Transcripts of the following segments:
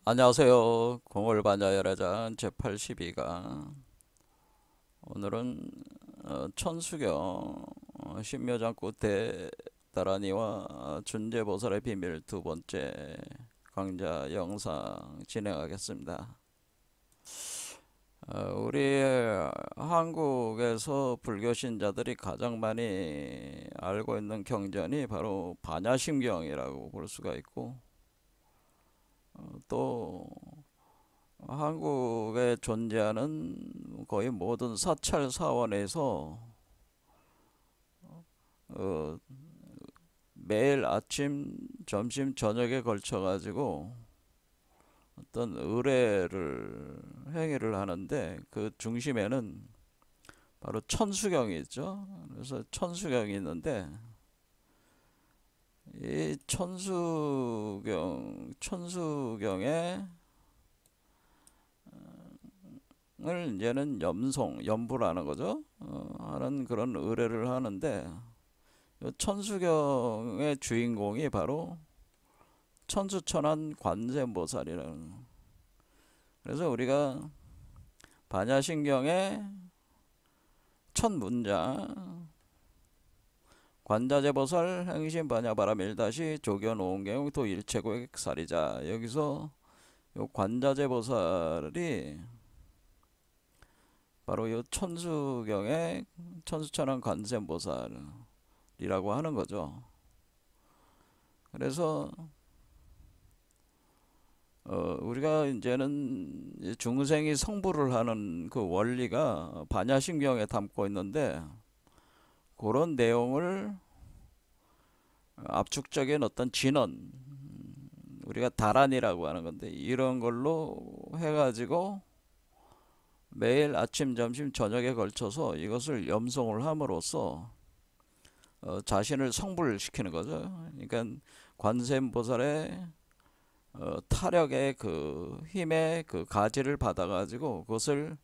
안녕하세요. 공월반야열애장 제82강. 오늘은 천수경 신묘장구 대다란이와 준재보살의 비밀 두 번째 강좌 영상 진행하겠습니다. 우리 한국에서 불교 신자들이 가장 많이 알고 있는 경전이 바로 반야심경이라고 볼 수가 있고, 또 한국에 존재하는 거의 모든 사찰 사원에서 어, 매일 아침, 점심, 저녁에 걸쳐 가지고 어떤 행위를 하는데, 그 중심에는 바로 천수경이 있죠. 그래서 천수경이 있는데, 이 천수경에 을 이제는 염부라는 거죠. 하는 그런 의뢰를 하는데, 이 천수경의 주인공이 바로 천수천안 관세음보살이라는. 그래서 우리가 반야심경의 첫 문장 관자재보살 행심 반야바라밀다시 조견 오은경영 도일체고액사리자, 여기서 요 관자재보살이 바로 이 천수경의 천수천안 관세음보살이라고 하는 거죠. 그래서 우리가 이제는 중생이 성불을 하는 그 원리가 반야심경에 담고 있는데, 그런 내용을 압축적인 어떤 진언, 우리가 다란이라고 하는 건데, 이런 걸로 해가지고 매일 아침, 점심, 저녁에 걸쳐서 이것을 염송을 함으로써 자신을 성불시키는 거죠. 그러니까 관세음보살의 타력의 그 힘의 그 가지를 받아가지고 그것을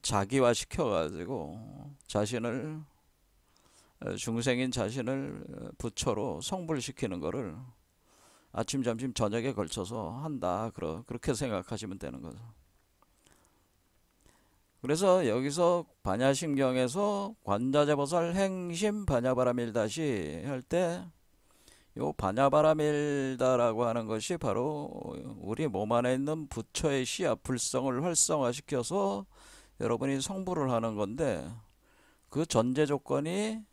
자기화 시켜가지고 자신을, 중생인 자신을 부처로 성불시키는 거를 아침, 점심, 저녁에 걸쳐서 한다. 그렇게 생각하시면 되는 거죠. 그래서 여기서 반야심경에서 관자재보살 행심 반야바라밀다시 할 때, 요 반야바라밀다라고 하는 것이 바로 우리 몸 안에 있는 부처의 씨앗 불성을 활성화시켜서 여러분이 성불을 하는 건데, 그 전제 조건이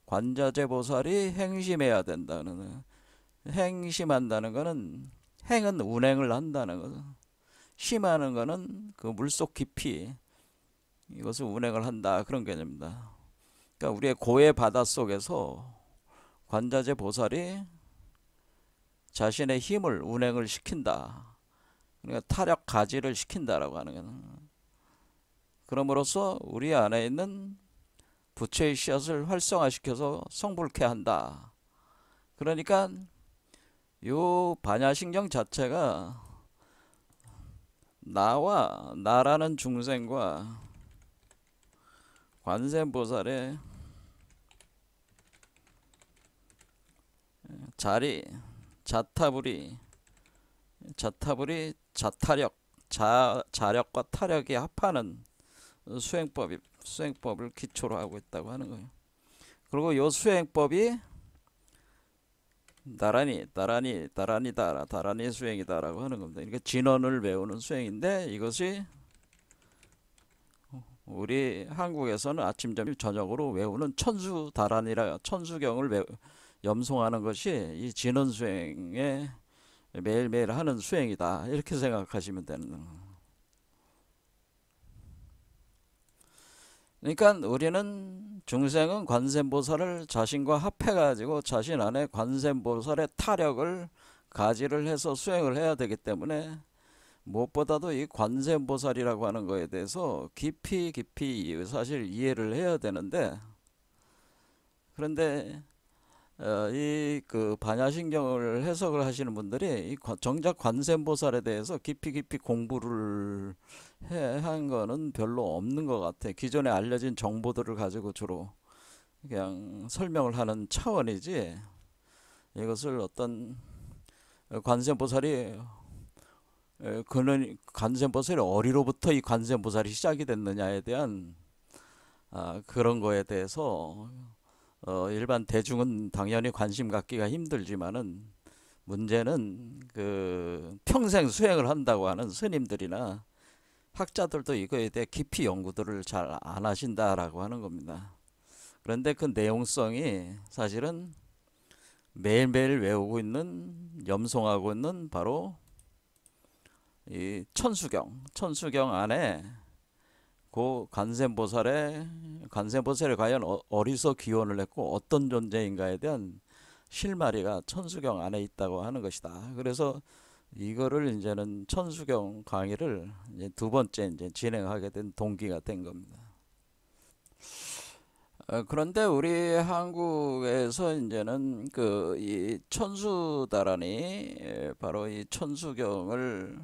관자재보살이 행심해야 된다는, 행심한다는 거는, 행은 운행을 한다는 거죠. 심하는 거는 그 물속 깊이 이것을 운행을 한다, 그런 개념입니다. 그러니까 우리의 고해 바닷속에서 관자재 보살이 자신의 힘을 운행을 시킨다. 그러니까 타력 가지를 시킨다라고 하는 거는, 그럼으로써 우리 안에 있는 부처의 씨앗을 활성화시켜서 성불케 한다. 그러니까 요 반야심경 자체가 나라는 중생과 관세음보살의 자리, 자타불이 자력과 타력이 합하는 수행법을 기초로 하고 있다고 하는 거예요. 그리고 이 수행법이 다란이 수행이다라고 하는 겁니다. 그러니까 진언을 외우는 수행인데, 이것이 우리 한국에서는 아침, 점심, 저녁으로 외우는 천수경을 염송하는 것이 이 진언 수행에 매일매일 하는 수행이다, 이렇게 생각하시면 되는 거예요. 그러니까 우리는, 중생은 관세음보살을 자신과 합해가지고 자신 안에 관세음보살의 타력을 가지를 해서 수행을 해야 되기 때문에, 무엇보다도 이 관세음보살이라고 하는 거에 대해서 깊이 사실 이해를 해야 되는데, 그런데 이 그 반야심경을 해석을 하시는 분들이 정작 관세음보살에 대해서 깊이 공부를 한 거는 별로 없는 것 같아. 기존에 알려진 정보들을 가지고 주로 그냥 설명을 하는 차원이지, 이것을 어떤 관세음보살이 그는 관세음보살이 어리로부터 이 관세음보살이 시작이 됐느냐에 대한 그런 거에 대해서 일반 대중은 당연히 관심 갖기가 힘들지만은 문제는 그 평생 수행을 한다고 하는 스님들이나 학자들도 이거에 대해 깊이 연구들을 잘 안 하신다라고 하는 겁니다. 그런데 그 내용성이 사실은 매일매일 외우고 있는, 염송하고 있는 바로 이 천수경 안에 그 관세음보살이 과연 어디서 기원을 했고 어떤 존재인가에 대한 실마리가 천수경 안에 있다고 하는 것이다. 그래서 이거를 이제는 천수경 강의를 이제 두 번째 이제 진행하게 된 동기가 된 겁니다. 그런데 우리 한국에서 이제는 그 이 천수다라니 바로 이 천수경을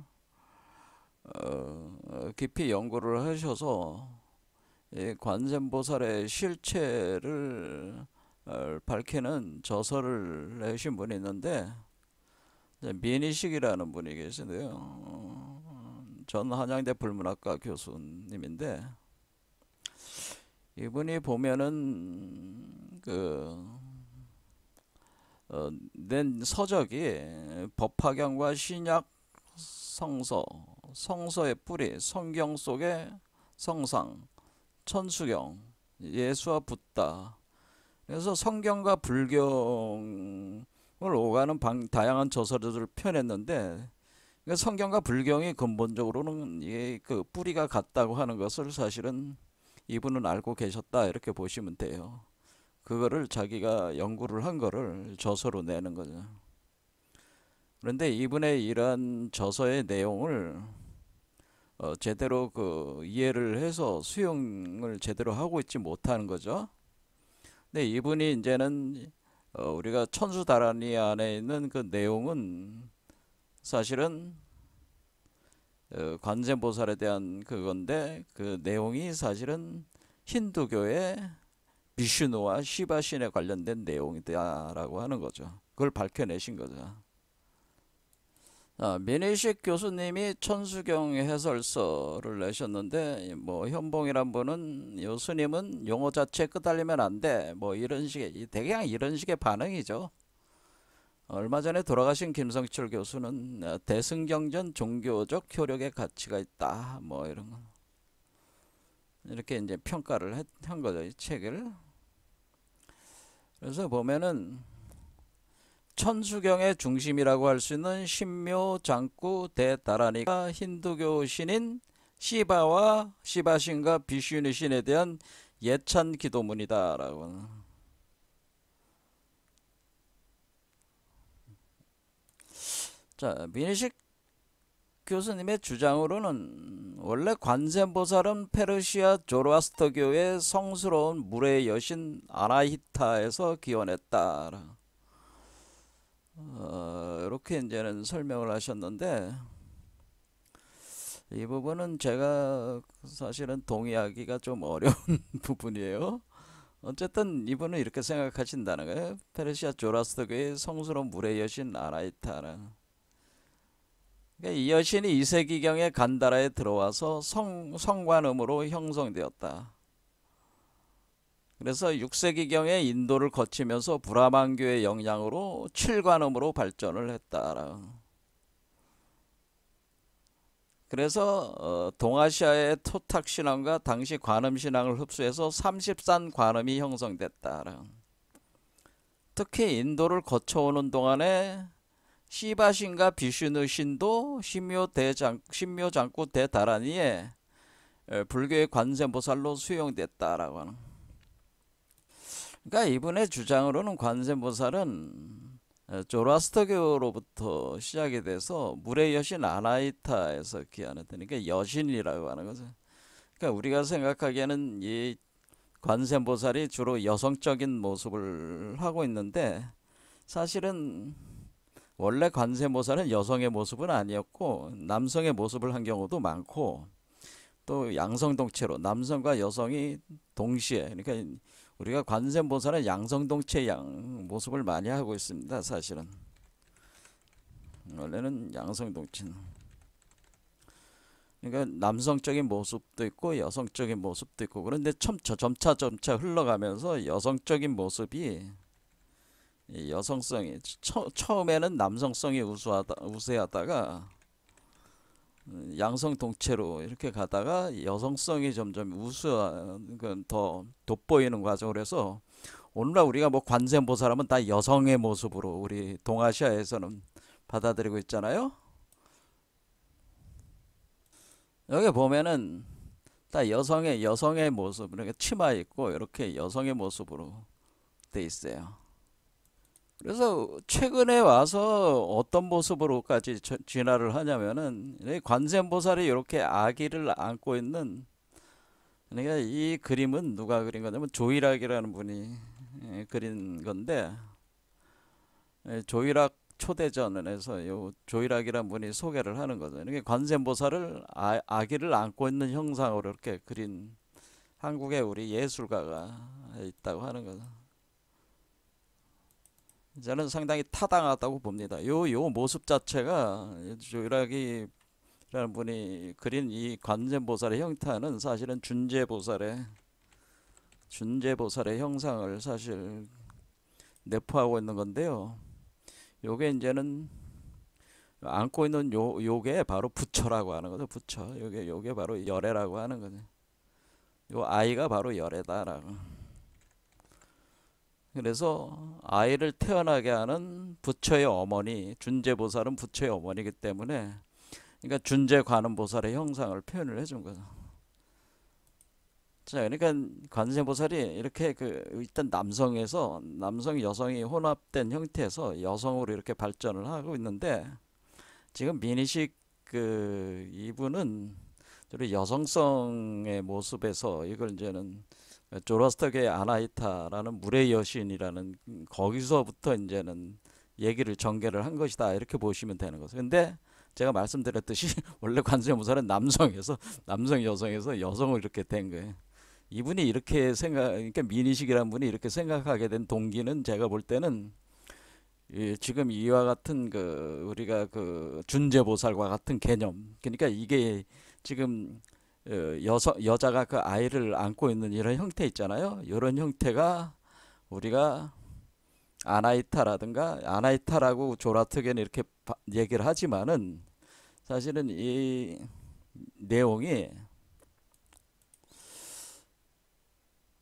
깊이 연구를 하셔서 이 관세음보살의 실체를 밝히는 저서를 내신 분이 있는데 민희식이라는 분이 계신데요. 전 한양대 불문학과 교수님인데 이분이 보면은 낸 서적이 법화경과 신약 성서의 뿌리, 성경 속의 성상, 천수경, 예수와 붓다. 그래서 성경과 불경을 오가는 다양한 저서들을 펴냈는데 성경과 불경이 근본적으로는 그 뿌리가 같다고 하는 것을 사실은 이분은 알고 계셨다 이렇게 보시면 돼요. 그거를 자기가 연구를 한 거를 저서로 내는 거죠. 그런데 이분의 이러한 저서의 내용을 제대로 이해를 해서 수용을 제대로 하고 있지 못하는 거죠. 근데 이분이 이제는 우리가 천수다라니 안에 있는 그 내용은 사실은 관세음보살에 대한 그건데 그 내용이 사실은 힌두교의 비슈누와 시바신에 관련된 내용이다라고 하는 거죠. 그걸 밝혀내신 거죠. 민희식 교수님이 천수경 해설서를 내셨는데 뭐 현봉이란 분은 요 스님은 용어 자체에 끄달리면 안 돼 뭐 이런 식의 대강 이런 식의 반응이죠. 얼마 전에 돌아가신 김성철 교수는 대승경전 종교적 효력의 가치가 있다 뭐 이런 거 이렇게 이제 평가를 한 거죠, 이 책을. 그래서 보면은 천수경의 중심이라고 할 수 있는 신묘 장구 대다라니가 힌두교 신인 시바와 시바신과 비슈니 신에 대한 예찬 기도문이다라고. 자, 민희식 교수님의 주장으로는 원래 관세음보살은 페르시아 조로아스터교의 성스러운 물의 여신 아나히타에서 기원했다. 이렇게 이제는 설명을 하셨는데 이 부분은 제가 사실은 동의하기가 좀 어려운 부분이에요. 어쨌든 이분은 이렇게 생각하신다는 거예요. 페르시아 조로아스터교의 성스러운 물의 여신 아나히타라. 그러니까 이 여신이 2세기경에 간다라에 들어와서 성관음으로 형성되었다. 그래서 6세기경에 인도를 거치면서 브라만교의 영향으로 7관음으로 발전을 했다. 그래서 동아시아의 토탁신앙과 당시 관음신앙을 흡수해서 30산 관음이 형성됐다. 특히 인도를 거쳐오는 동안에 시바신과 비슈누 신도 신묘장구 대다라니에 불교의 관세음보살로 수용됐다라고 하는. 그러니까 이분의 주장으로는 관세음보살은 조로아스터교로부터 시작이 돼서 물의 여신 아나히타에서 기원했다니까 그러니까 여신이라고 하는 거죠. 그러니까 우리가 생각하기에는 이 관세음보살이 주로 여성적인 모습을 하고 있는데 사실은 원래 관세음보살은 여성의 모습은 아니었고 남성의 모습을 한 경우도 많고 또 양성동체로 남성과 여성이 동시에 그러니까 우리가 관세음보살은 양성동체 모습을 많이 하고 있습니다. 사실은 원래는 양성동체. 그러니까 남성적인 모습도 있고 여성적인 모습도 있고 그런데 점차 흘러가면서 여성적인 모습이 이 여성성이 처음에는 남성성이 우세하다가 양성 동체로 이렇게 가다가 여성성이 점점 더 돋보이는 과정을 해서 오늘날 우리가 뭐 관세음보살하면 다 여성의 모습으로 우리 동아시아에서는 받아들이고 있잖아요. 여기 보면은 다 여성의 모습, 이렇게 치마 입고 이렇게 여성의 모습으로 돼 있어요. 그래서 최근에 와서 어떤 모습으로까지 진화를 하냐면은 관세음보살이 이렇게 아기를 안고 있는, 그러니까 이 그림은 누가 그린 거냐면 조일학이라는 분이 그린 건데, 조일학 초대전에서 요 조일학이라는 분이 소개를 하는 거죠. 이렇게 관세음보살을 아기를 안고 있는 형상으로 이렇게 그린 한국에 우리 예술가가 있다고 하는 거죠. 저는 상당히 타당하다고 봅니다. 요 모습 자체가 조일학이라는 분이 그린 이 관세음보살의 형태는 사실은 준재보살의 형상을 사실 내포하고 있는 건데요. 요게 이제는 안고 있는 요게 바로 부처라고 하는 거죠. 부처. 요게 바로 열애라고 하는 거죠. 요 아이가 바로 열애다라고. 그래서 아이를 태어나게 하는 부처의 어머니, 준재보살은 부처의 어머니이기 때문에, 그러니까 준재관음보살의 형상을 표현을 해준 거죠. 자, 그러니까 관세음보살이 이렇게 일단 남성 여성이 혼합된 형태에서 여성으로 이렇게 발전을 하고 있는데, 지금 미니식 이분은 여성성의 모습에서 이걸 이제는 조라스터계의 아나히타라는 물의 여신이라는 거기서부터 이제는 얘기를 전개를 한 것이다, 이렇게 보시면 되는 거죠. 근데 제가 말씀드렸듯이 원래 관세음보살은 남성 여성에서 여성을 이렇게 된 거예요. 이분이 이렇게 그러니까 미니식이라는 분이 이렇게 생각하게 된 동기는 제가 볼 때는 지금 이와 같은 우리가 준재보살과 같은 개념, 그러니까 이게 지금 여자가 그 아이를 안고 있는 이런 형태 있잖아요. 이런 형태가 우리가 아나히타라고 조라트게는 이렇게 얘기를 하지만은 사실은 이 내용이,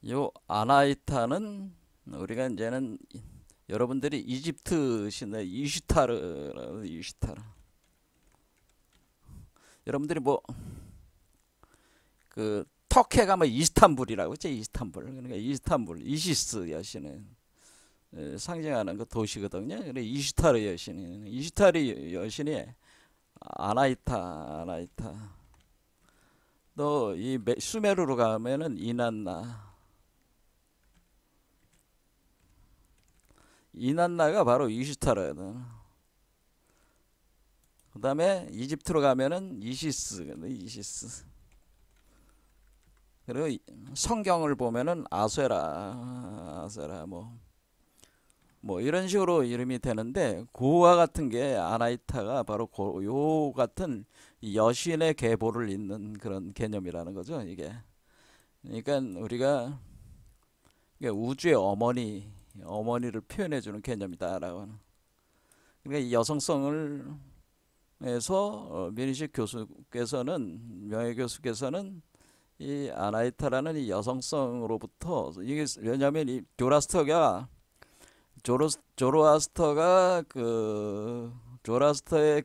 요 아나히타는 우리가 이제는 여러분들이 이집트 신의 이슈타르 여러분들이 뭐 터키에 가면 이스탄불이라고 했죠. 이스탄불. 그러니까 이시스 여신은 상징하는 그 도시거든요. 그래 이슈타르 여신이 아나히타. 또 이 수메르로 가면은 이난나가 바로 이슈타르거든. 그 다음에 이집트로 가면은 이시스. 그리고 성경을 보면은 아세라 뭐 이런 식으로 이름이 되는데, 그와 같은 게 아나히타가 바로 요 같은 여신의 계보를 잇는 그런 개념이라는 거죠. 이게 그러니까 우리가 우주의 어머니를 표현해주는 개념이다라고 하는. 그러니까 이 여성성을 해서 민희식 명예교수께서는 이 아나히타라는 이 여성성으로부터, 이게 왜냐하면 이 조로아스터가 조로아스터의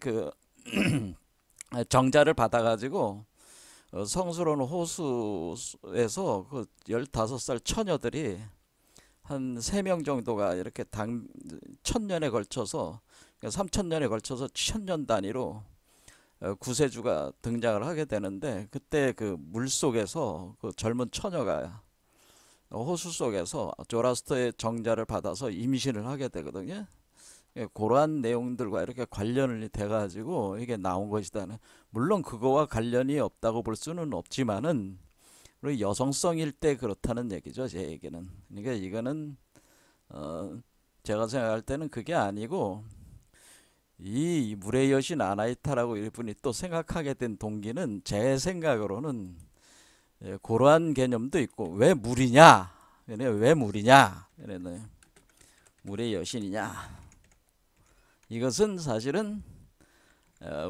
정자를 받아가지고 성스러운 호수에서 15살 처녀들이 한 3명 정도가 이렇게 1000년에 걸쳐서, 3000년에 걸쳐서 1000년 단위로 구세주가 등장을 하게 되는데, 그때 물 속에서 젊은 처녀가 호수 속에서 조라스터의 정자를 받아서 임신을 하게 되거든요. 그러한 내용들과 이렇게 관련이 돼가지고 이게 나온 것이다. 물론 그거와 관련이 없다고 볼 수는 없지만은 여성성일 때 그렇다는 얘기죠, 제 얘기는. 그러니까 이거는 제가 생각할 때는 그게 아니고, 이 물의 여신 아나히타라고 이분이 또 생각하게 된 동기는 제 생각으로는 그러한 개념도 있고, 왜 물이냐? 왜 물이냐? 물의 여신이냐? 이것은 사실은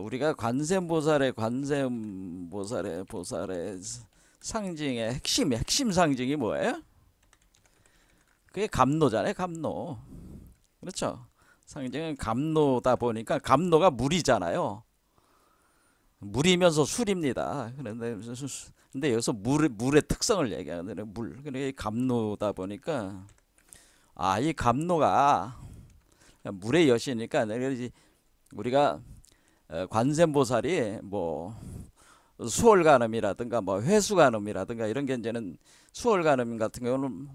우리가 보살의 상징의 핵심 상징이 뭐예요? 그게 감노잖아요. 감노. 그렇죠? 상징은 감노다 보니까 감노가 물이잖아요. 물이면서 술입니다. 근데 여기서 물의 특성을 얘기하는 물. 그러니까 감노다 보니까 이 감노가 물의 여신이니까 우리가 관세음보살이 뭐 수월간음이라든가 뭐 회수간음이라든가 이런 게 이제는 수월간음 같은 경우는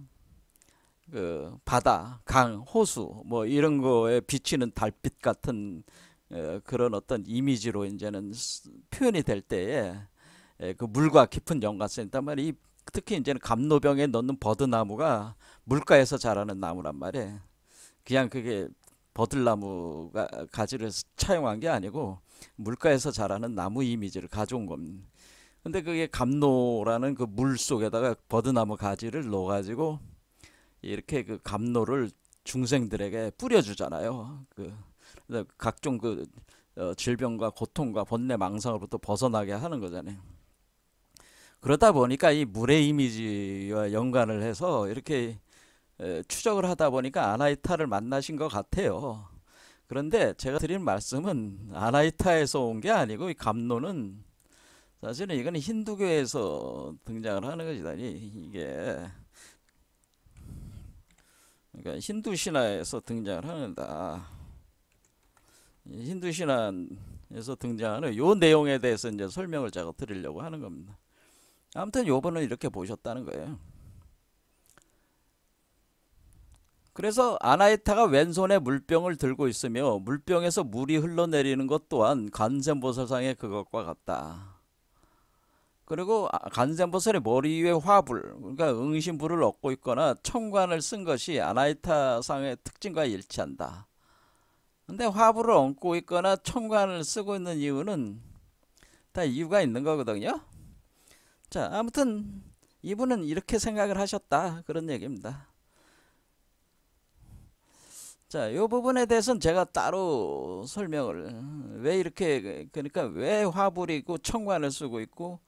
그 바다, 강, 호수 뭐 이런 거에 비치는 달빛 같은 그런 어떤 이미지로 이제는 표현이 될 때에 그 물과 깊은 연관성이 있단 말이에요. 특히 이제는 감노병에 넣는 버드나무가 물가에서 자라는 나무란 말이에요. 그냥 그게 버들나무가 가지를 차용한 게 아니고 물가에서 자라는 나무 이미지를 가져온 겁니다. 근데 그게 감노라는 그 물 속에다가 버드나무 가지를 넣어가지고 이렇게 그 감노를 중생들에게 뿌려주잖아요. 각종 질병과 고통과 번뇌 망상으로부터 벗어나게 하는 거잖아요. 그러다 보니까 이 물의 이미지와 연관을 해서 이렇게 추적을 하다 보니까 아나히타를 만나신 것 같아요. 그런데 제가 드리는 말씀은 아나히타에서 온 게 아니고 이 감노는 사실은 이건 힌두교에서 등장을 하는 것이다. 이게 그러니까 힌두 신화에서 등장을 하는다. 힌두 신화에서 등장하는 요 내용에 대해서 이제 설명을 제가 드리려고 하는 겁니다. 아무튼 요번은 이렇게 보셨다는 거예요. 그래서 아나히타가 왼손에 물병을 들고 있으며 물병에서 물이 흘러내리는 것 또한 관세음보살상의 그것과 같다. 그리고 관세음보살의 머리 위에 화불, 그러니까 응신불을 얻고 있거나 청관을 쓴 것이 아나히타상의 특징과 일치한다. 근데 화불을 얹고 있거나 청관을 쓰고 있는 이유는 다 이유가 있는 거거든요. 자, 아무튼 이분은 이렇게 생각을 하셨다, 그런 얘기입니다. 자, 이 부분에 대해서는 제가 따로 설명을 왜 이렇게, 그러니까 왜 화불이고 청관을 쓰고 있고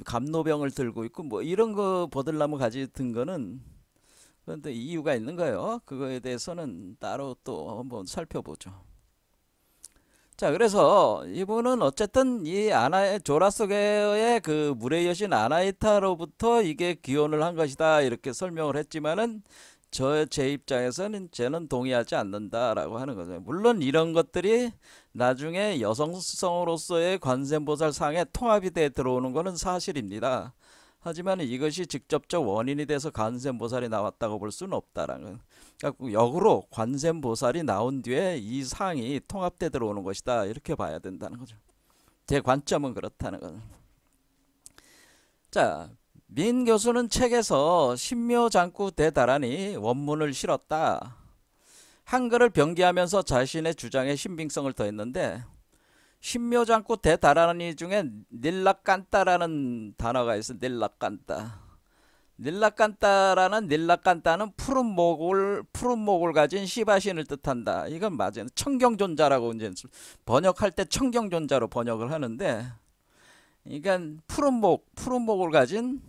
감노병을 들고 있고 뭐 이런 거 버들나무 가지 든 거는 그런데 이유가 있는 거예요. 그거에 대해서는 따로 또 한번 살펴보죠. 자, 그래서 이분은 어쨌든 이 조라소계의 그 물의 여신 아나히타로부터 이게 기원을 한 것이다 이렇게 설명을 했지만은 제 입장에서는 저는 동의하지 않는다라고 하는 거죠. 물론 이런 것들이 나중에 여성성으로서의 관세음보살 상에 통합이 돼 들어오는 것은 사실입니다. 하지만 이것이 직접적 원인이 돼서 관세음보살이 나왔다고 볼 수는 없다라는. 그러니까 역으로 관세음보살이 나온 뒤에 이 상이 통합돼 들어오는 것이다 이렇게 봐야 된다는 거죠. 제 관점은 그렇다는 거죠. 자, 민 교수는 책에서 신묘장구 대다란이 원문을 실었다. 한글을 병기하면서 자신의 주장에 신빙성을 더했는데 신묘장구 대다란이 중에 닐라깐따라는 단어가 있어. 닐라깐따는 푸른 목을 가진 시바신을 뜻한다. 이건 맞아요. 청경존자라고 이제 번역할 때 청경존자로 번역을 하는데, 그러니까 푸른 목을 가진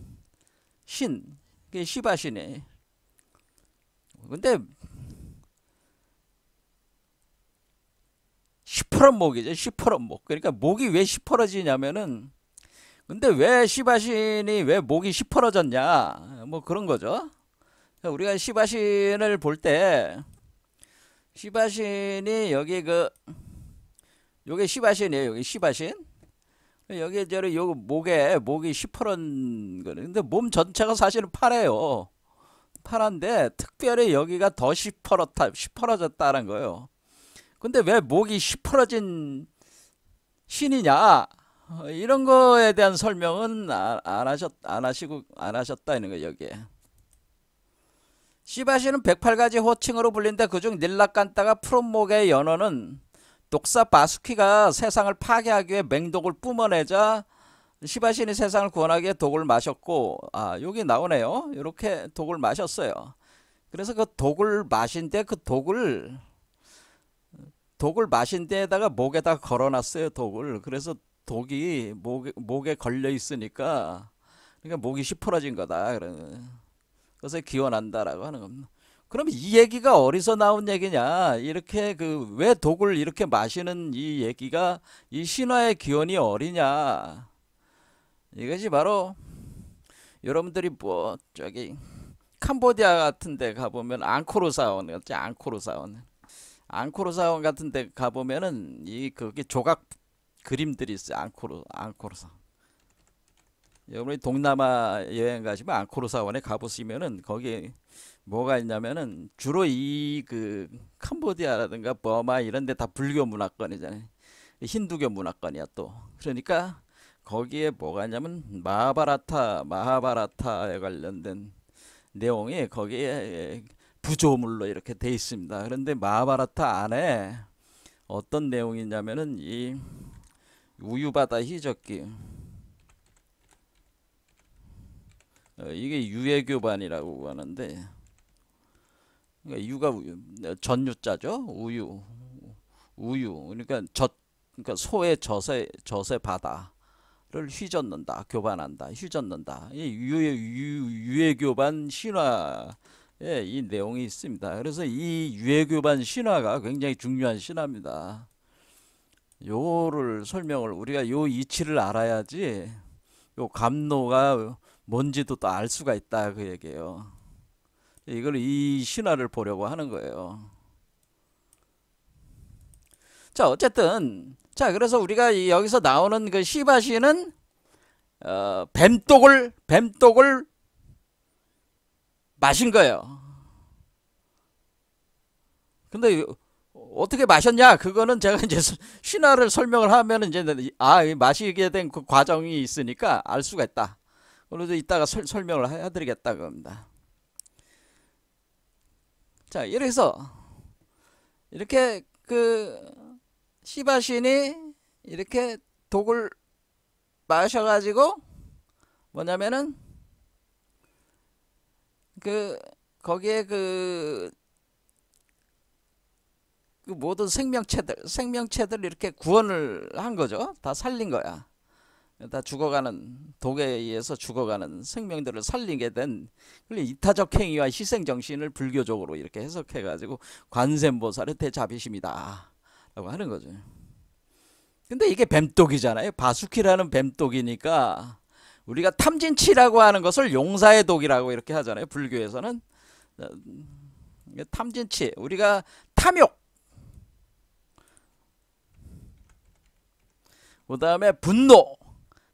신, 그게 시바신이. 근데 시퍼런 목이죠. 시퍼런 목. 그러니까 목이 왜 시퍼러지냐면은, 근데 왜 시바신이 왜 목이 시퍼러졌냐 뭐 그런 거죠. 그러니까 우리가 시바신을 볼 때 시바신이 요게 시바신이에요. 여기 시바신. 여기 요 목이 시퍼런 거는, 근데 몸 전체가 사실은 파래요. 파란데 특별히 여기가 더 시퍼러졌다는 거예요. 근데 왜 목이 시퍼러진 신이냐 이런 거에 대한 설명은 안 하셨다 이런 거예요. 여기에 시바신은 108가지 호칭으로 불린데 그중 닐라깐따가 푸른 목의 연어는 독사 바수키가 세상을 파괴하기 위해 맹독을 뿜어내자 시바신이 세상을 구원하기 위해 독을 마셨고, 여기 나오네요. 이렇게 독을 마셨어요. 그래서 그 독을 마신 데 그 독을 마신 데에다가 목에다 걸어놨어요. 독을. 그래서 독이 목에 걸려 있으니까, 그러니까 목이 시퍼러진 거다. 그래서 기원한다라고 하는 겁니다. 그럼 이 얘기가 어디서 나온 얘기냐? 이렇게 왜 독을 이렇게 마시는 이 얘기가 이 신화의 기원이 어디냐? 이것이 바로 여러분들이 뭐 저기 캄보디아 같은 데 가보면 앙코르사원 같지, 앙코르사원 같은 데 가보면은 거기 조각 그림들이 있어요. 앙코르사원. 여러분이 동남아 여행 가시면 앙코르사원에 가보시면은 거기 뭐가 있냐면은 주로 캄보디아라든가 버마 이런 데 다 불교 문화권이잖아요. 힌두교 문화권이야 또. 그러니까 거기에 뭐가 있냐면 마하바라타에 관련된 내용이 거기에 부조물로 이렇게 돼 있습니다. 그런데 마하바라타 안에 어떤 내용이 있냐면은 이 우유바다 희적기, 이게 유해교반이라고 하는데, 그러니까 유가 전유자죠. 우유. 그러니까 소의 젖의 바다를 휘젓는다, 교반한다, 휘젓는다. 이 유해교반 신화에 이 내용이 있습니다. 그래서 이 유해교반 신화가 굉장히 중요한 신화입니다. 요를 설명을, 우리가 요 이치를 알아야지 요 감노가 뭔지도 또 알 수가 있다, 그 얘기예요. 이걸 이 신화를 보려고 하는 거예요. 자, 어쨌든, 그래서 우리가 여기서 나오는 그 시바시는 뱀독을 마신 거예요. 근데 어떻게 마셨냐? 그거는 제가 이제 신화를 설명을 하면 이제 마시게 된 그 과정이 있으니까 알 수가 있다. 그래서 이따가 설명을 해드리겠다 겁니다. 자, 이래서 이렇게 시바신이 이렇게 독을 마셔가지고 뭐냐면은 거기에 모든 생명체들 이렇게 구원을 한 거죠. 다 살린 거야. 다 죽어가는, 독에 의해서 죽어가는 생명들을 살리게 된 이타적 행위와 희생정신을 불교적으로 이렇게 해석해가지고 관세음보살의 대자비심이다 라고 하는 거죠. 근데 이게 뱀독이잖아요. 바수키라는 뱀독이니까 우리가 탐진치라고 하는 것을 용사의 독이라고 이렇게 하잖아요. 불교에서는 탐진치, 우리가 탐욕, 그 다음에 분노,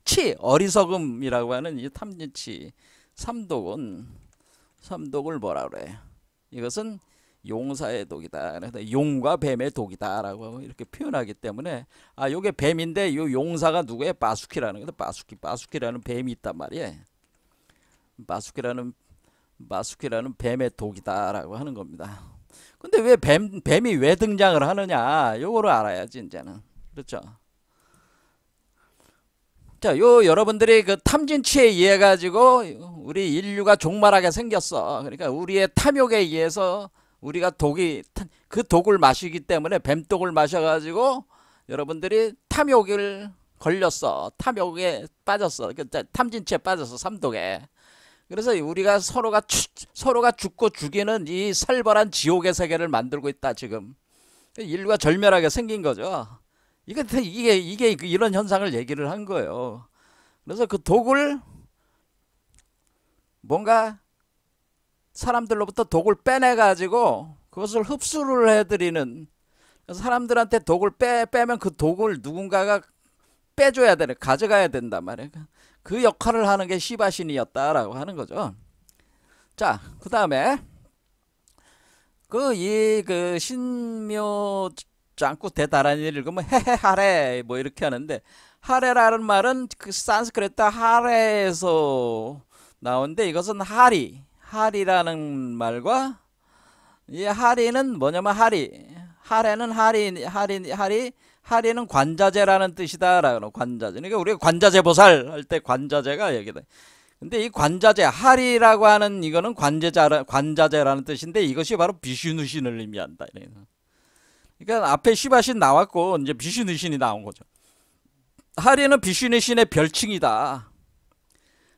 치, 어리석음이라고 하는 이 탐진치 삼독을 뭐라 그래? 이것은 용사의 독이다. 그래서 용과 뱀의 독이다라고 이렇게 표현하기 때문에 요게 뱀인데 요 용사가 누구예요? 바수키라는 거다. 바수키라는 뱀이 있단 말이에요. 바수키라는 뱀의 독이다라고 하는 겁니다. 근데 왜 뱀이 왜 등장을 하느냐? 요거를 알아야지 이제는. 그렇죠? 자, 여러분들이 그 탐진치에 의해 가지고 우리 인류가 종말하게 생겼어. 그러니까 우리의 탐욕에 의해서 우리가 그 독을 마시기 때문에 뱀독을 마셔가지고 여러분들이 탐욕을 걸렸어. 탐욕에 빠졌어. 탐진치에 빠졌어. 삼독에. 그래서 우리가 서로가 죽고 죽이는 이 살벌한 지옥의 세계를 만들고 있다 지금. 인류가 절멸하게 생긴 거죠. 이게 이런 현상을 얘기를 한 거예요. 그래서 그 독을 뭔가 사람들로부터 독을 빼내가지고 그것을 흡수를 해드리는, 사람들한테 독을 빼면 그 독을 누군가가 빼줘야 되는, 가져가야 된단 말이에요. 그 역할을 하는 게 시바신이었다라고 하는 거죠. 자, 그 다음에 신묘 짱꾸 대다란이를 읽으면 헤헤하레 뭐 이렇게 하는데, 하레라는 말은 그 산스크리트 하레에서 나오는데 이것은 하리라는 말과, 이 하리는 뭐냐면 하래는 하리는 관자재라는 뜻이다라고. 관자재. 그러니까 우리가 관자재 보살 할 때 관자재가 여기다. 근데 이 관자재, 하리라고 하는 이거는 관자재라는 뜻인데 이것이 바로 비슈누신을 의미한다. 그러니까 앞에 시바신 나왔고 이제 비슈누신이 나온 거죠. 하리는 비슈누신의 별칭이다.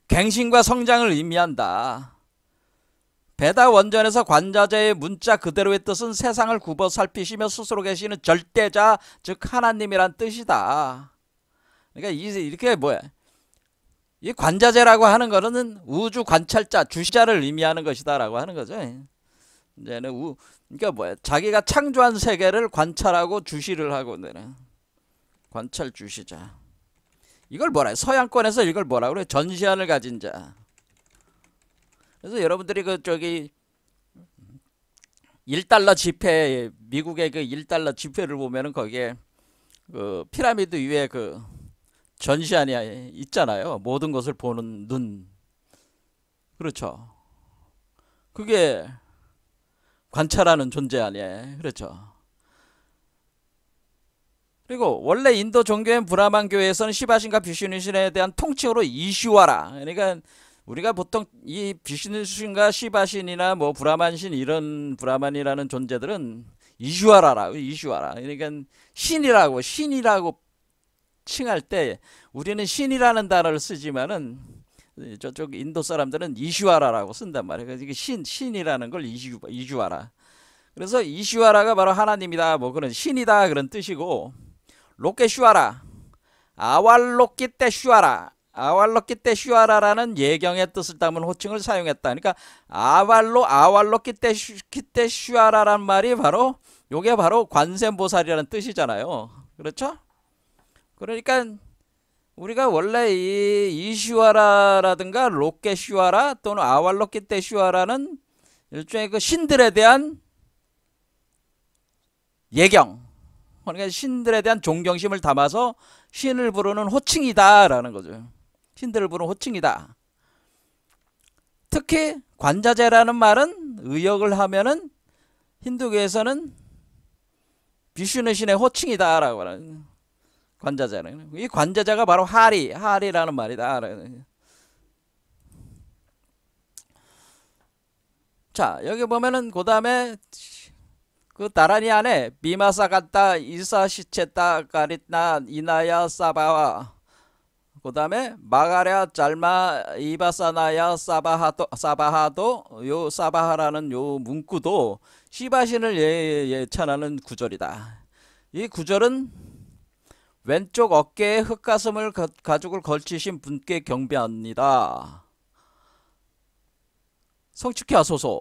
갱신과 성장을 의미한다. 베다 원전에서 관자재의 문자 그대로의 뜻은 세상을 굽어 살피시며 스스로 계시는 절대자, 즉 하나님이란 뜻이다. 그러니까 이렇게 뭐야? 이 관자재라고 하는 거는 우주 관찰자, 주시자를 의미하는 것이다라고 하는 거죠. 이제는 그러니까 뭐야? 자기가 창조한 세계를 관찰하고 주시를 하고 있는 관찰 주시자. 이걸 뭐라 해? 서양권에서 이걸 뭐라 그래? 전시안을 가진 자. 그래서 여러분들이 그 저기 1달러 지폐, 미국의 그 1달러 지폐를 보면은 거기에 그 피라미드 위에 그 전시안이 있잖아요. 모든 것을 보는 눈. 그렇죠. 그게 관찰하는 존재 아니에요. 그렇죠. 그리고 원래 인도 종교인 브라만 교회에서는 시바신과 비슈누신에 대한 통칭으로 이슈와라. 그러니까 우리가 보통 이 비슈누신과 시바신이나 뭐 브라만신 이런 브라만이라는 존재들은 이슈와라라고. 이슈와라. 그러니까 신이라고 칭할 때 우리는 신이라는 단어를 쓰지만은 저쪽 인도 사람들은 이슈와라라고 쓴단 말이에요. 그래서 이게 신이라는 걸 이슈와라. 그래서 이슈와라가 바로 하나님이다, 뭐 그런 신이다 그런 뜻이고, 로케슈와라, 아왈로키테슈와라, 아왈로키테슈와라라는 예경의 뜻을 담은 호칭을 사용했다. 그러니까 아왈로키테슈와라란 말이 바로 요게 바로 관세음보살이라는 뜻이잖아요. 그렇죠? 그러니까 우리가 원래 이 이슈와라라든가 로케슈와라 또는 아왈로키테슈와라는 일종의 그 신들에 대한 예경, 그러니까 신들에 대한 존경심을 담아서 신을 부르는 호칭이다라는 거죠. 신들을 부르는 호칭이다. 특히 관자재라는 말은 의역을 하면은 힌두교에서는 비슈누 신의 호칭이다라고 하는. 관자재는 이 관자재가 바로 하리라는 말이다. 자, 여기 보면은 그 다음에 그 다라니 안에 비마사갔다 이사시체다 가릿나 이나야 사바와, 그 다음에 마가랴 잘마 이바사나야 사바하도 요 사바하라는 요 문구도 시바신을 예찬하는 구절이다. 이 구절은 왼쪽 어깨에 흑가슴을 가죽을 걸치신 분께 경배합니다. 성축해 하소서.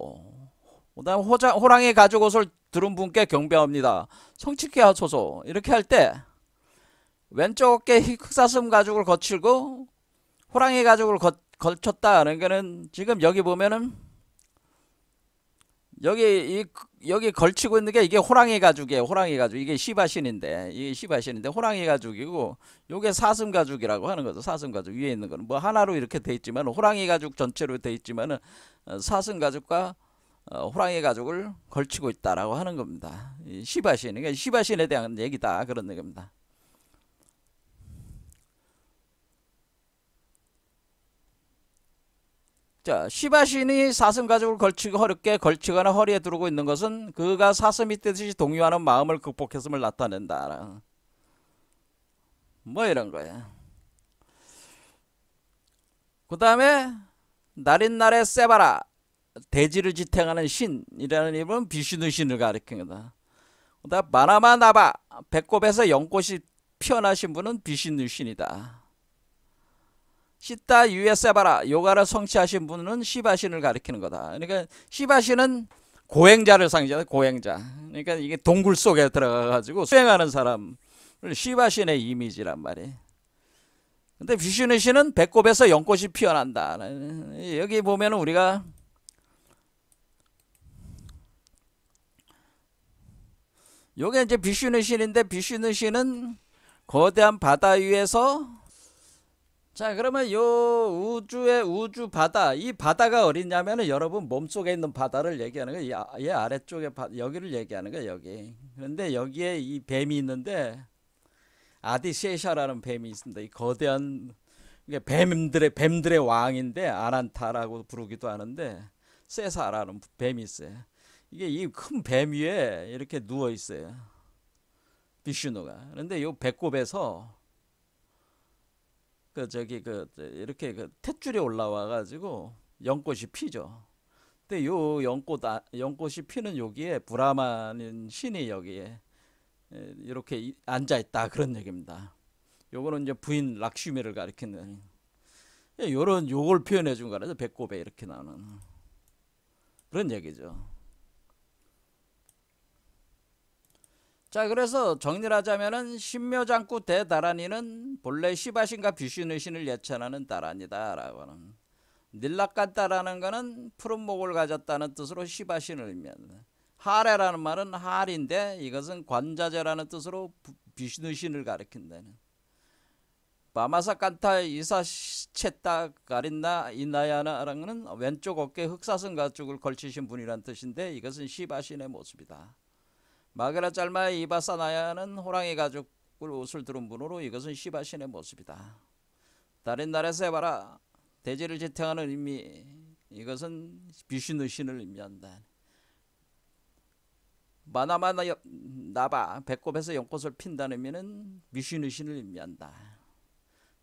그 다음 호랑이 가죽 옷을 두른 분께 경배합니다. 성축해 하소서. 이렇게 할 때 왼쪽 어깨에 흑사슴 가죽을 거치고 호랑이 가죽을 걸쳤다. 그러니까는 지금 여기 보면은 여기 걸치고 있는 게 이게 호랑이 가죽이에요. 호랑이 가죽. 이게 시바신인데, 호랑이 가죽이고, 요게 사슴 가죽이라고 하는 거죠. 사슴 가죽 위에 있는 거는 뭐 하나로 이렇게 돼 있지만, 호랑이 가죽 전체로 돼 있지만은 사슴 가죽과 호랑이 가죽을 걸치고 있다라고 하는 겁니다. 이 시바신. 그러니까 시바신에 대한 얘기다, 그런 얘기입니다. 자, 시바신이 사슴 가죽을 어렵게 걸치거나 허리에 두르고 있는 것은 그가 사슴이 뜨듯이 동요하는 마음을 극복했음을 나타낸다. 뭐 이런 거야. 그 다음에 날인날에 세바라, 대지를 지탱하는 신이라는 이름은 비슈누 신을 가리킨 거다. 그 다음 마나마나바, 배꼽에서 연꽃이 피어나신 분은 비슈누 신이다. 시타 유에 세바라, 요가를 성취하신 분은 시바신을 가리키는 거다. 그러니까 시바신은 고행자를 상징하는 고행자. 그러니까 이게 동굴 속에 들어가가지고 수행하는 사람을 시바신의 이미지란 말이에요. 근데 비슈누 신은 배꼽에서 연꽃이 피어난다. 여기 보면 우리가 요게 이제 비슈누 신인데, 비슈누 신은 거대한 바다 위에서 자, 그러면 요 우주의 우주 바다, 이 바다가 어디냐면은 여러분 몸속에 있는 바다를 얘기하는 거예요. 이 아래쪽에 여기를 얘기하는 거예요, 여기. 그런데 여기에 이 뱀이 있는데 아디세샤라는 뱀이 있습니다. 이 거대한, 이게 뱀들의 왕인데 아난타라고 부르기도 하는데 세사라는 뱀이 있어요. 이게 이 큰 뱀 위에 이렇게 누워 있어요. 비슈누가. 그런데 요 배꼽에서 이렇게 탯줄이 올라와 가지고 연꽃이 피죠. 근데 요 연꽃이 피는 여기에 브라마는 신이 여기에 이렇게 앉아 있다, 그런 얘기입니다. 요거는 이제 부인 락슈미를 가리키는 요걸 표현해 준 거라서 배꼽에 이렇게 나오는 그런 얘기죠. 자, 그래서 정리를 하자면은 신묘장구 대다란이는 본래 시바신과 비슈누 신을 예찬하는 다란이다 라고는. 닐라칸타라는 거는 푸른 목을 가졌다는 뜻으로 시바신을 의미합니다. 하레라는 말은 할인데 이것은 관자재라는 뜻으로 비슈누 신을 가리킨다는. 바마사칸타 이사체타 가린나 이나야나라는 것은 왼쪽 어깨에 흑사슴 가죽을 걸치신 분이란 뜻인데 이것은 시바신의 모습이다. 마그라 짤마의 이바사나야는 호랑이 가죽을 옷을 두른 분으로 이것은 시바신의 모습이다. 다른 나라에서 해봐라. 대지를 지탱하는 의미, 이것은 비슈누 신을 의미한다. 마나마나 나바, 배꼽에서 연꽃을 핀다는 의미는 비슈누 신을 의미한다.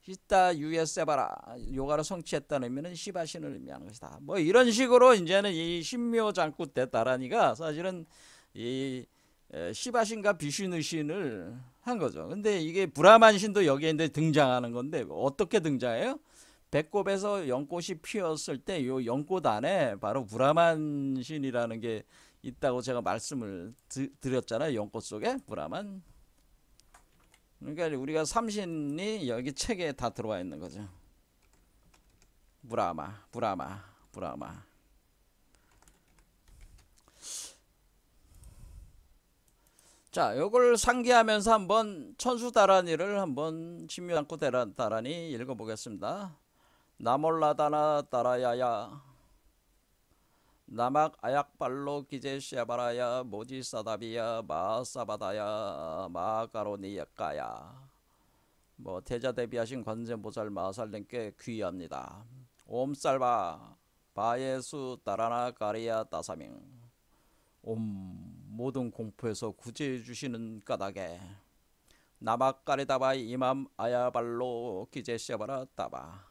히타 유에세바라, 요가를 성취했다는 의미는 시바신을 의미하는 것이다. 뭐 이런 식으로 이제는 이 신묘장구 대다란이가 사실은 이 시바신과 비슈누 신을 한 거죠. 근데 이게 브라만 신도 여기에 이제 등장하는 건데 어떻게 등장해요? 배꼽에서 연꽃이 피었을 때 요 연꽃 안에 바로 브라만 신이라는 게 있다고 제가 말씀을 드렸잖아요. 연꽃 속에 브라만. 그러니까 우리가 삼신이 여기 책에 다 들어와 있는 거죠. 브라마. 자, 요걸 상기하면서 한번 천수다란이를 한번 신묘장구 다란이 읽어보겠습니다. 나몰라다나 따라야야 나막 아약발로 기제시아바라야 모지사다비야 마사바다야 마가로니야까야. 뭐 대자 대비하신 관세음보살 마살님께 귀의합니다. 옴살바 바예수 따라나 가리야 따사밍. 모든 공포에서 구제해 주시는 까닭에 나막가리다바 이맘 아야발로 기제시아바라 따바.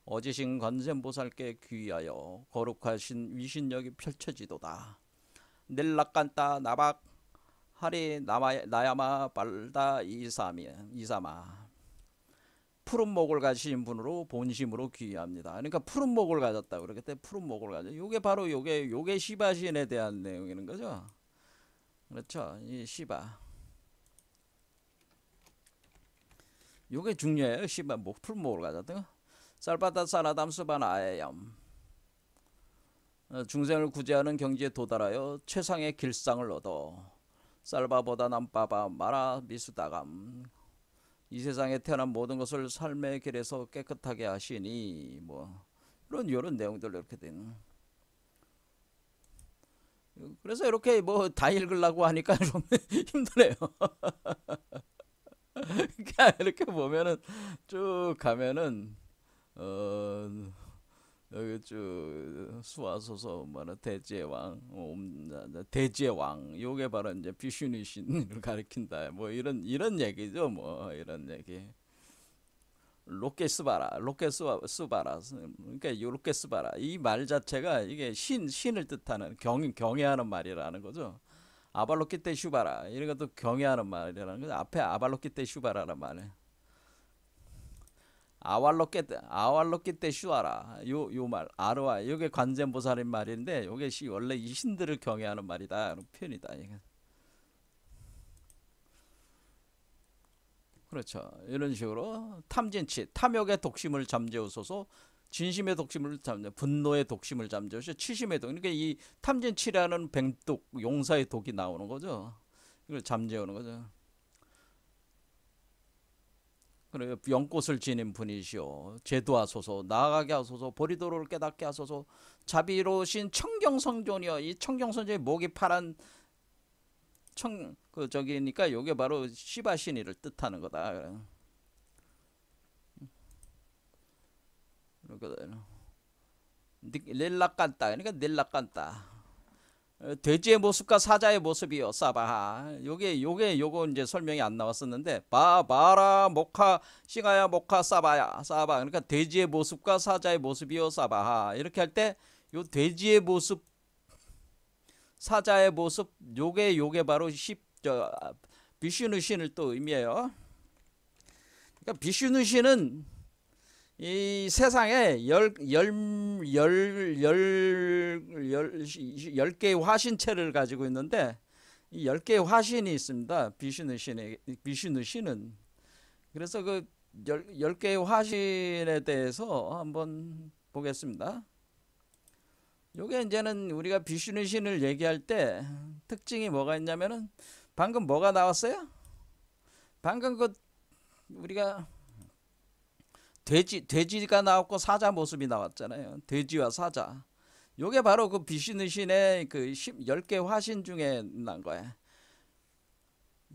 어지신 관세음보살께 귀하여 거룩하신 위신력이 펼쳐지도다. 닐라칸타 나박 하리 나야마 발다 이사마. 푸른 목을 가진 분으로 본심으로 귀의합니다. 그러니까 푸른 목을 가졌다 그러기 때문에 푸른 목을 가져. 요게 바로 요게 시바신에 대한 내용이는 거죠. 그렇죠. 이 시바. 요게 중요해요. 시바 목 푸른 목을 가졌다. 살바다 사나담스바나 아에얌. 중생을 구제하는 경지에 도달하여 최상의 길상을 얻어 살바보다 남바바 마라 미수다감. 이 세상에 태어난 모든 것을 삶의 길에서 깨끗하게 하시니 뭐 이런 내용들 이렇게 되는. 그래서 이렇게 뭐 다 읽으려고 하니까 좀 힘드네요. 이렇게 보면은 쭉 가면은 여기 쭉 수화소서 뭐는 대제왕 요게 바로 이제 비슈누 신을 가리킨다. 뭐 이런 얘기죠. 뭐 이런 얘기. 로케스바라 그러니까 요로케스바라 이 말 자체가 이게 신을 뜻하는 경외하는 말이라는 거죠. 아발로키테 슈바라 이런 것도 경외하는 말이라는 거죠. 앞에 아발로키테 슈바라란 말이에요. 아왈로키테 슈아라 요 말 아르와 이게 관세음보살인 말인데 요게 원래 이 신들을 경외하는 말이다 표현이다. 그렇죠. 이런 식으로 탐진치 탐욕의 독심을 잠재우소서 진심의 독심을 분노의 독심을 잠재우셔 치심의 독. 그러니까 이 탐진치라는 뱅독 용사의 독이 나오는 거죠. 이걸 잠재우는 거죠. 그리고 연꽃을 지닌 분이시오. 제도하소서, 나아가게 하소서, 보리도를 깨닫게 하소서, 자비로우신 청경성존이여. 이 청경성존이 목이 파란 저기니까 요게 바로 시바신이를 뜻하는 거다. 릴라깐따, 그러니까 닐라깐따. 돼지의 모습과 사자의 모습이요 사바하. 요거 이제 설명이 안 나왔었는데, 바라 모카 싱하야 모카 사바야 사바. 그러니까 돼지의 모습과 사자의 모습이요 사바하. 이렇게 할 때 요 돼지의 모습, 사자의 모습, 요게 바로 비슈누 신을 또 의미해요. 그러니까 비슈누 신은 이 세상에 10개의 화신체를 가지고 있는데, 이 10개의 화신이 있습니다. 비슈누 신은. 그래서 그 10개의 화신에 대해서 한번 보겠습니다. 요게 이제는 우리가 비슈누 신을 얘기할 때 특징이 뭐가 있냐면은, 방금 뭐가 나왔어요? 방금 우리가 돼지가 나왔고 사자 모습이 나왔잖아요. 돼지와 사자. 요게 바로 그 비슈누 신의 그 10개 화신 중에 난 거야.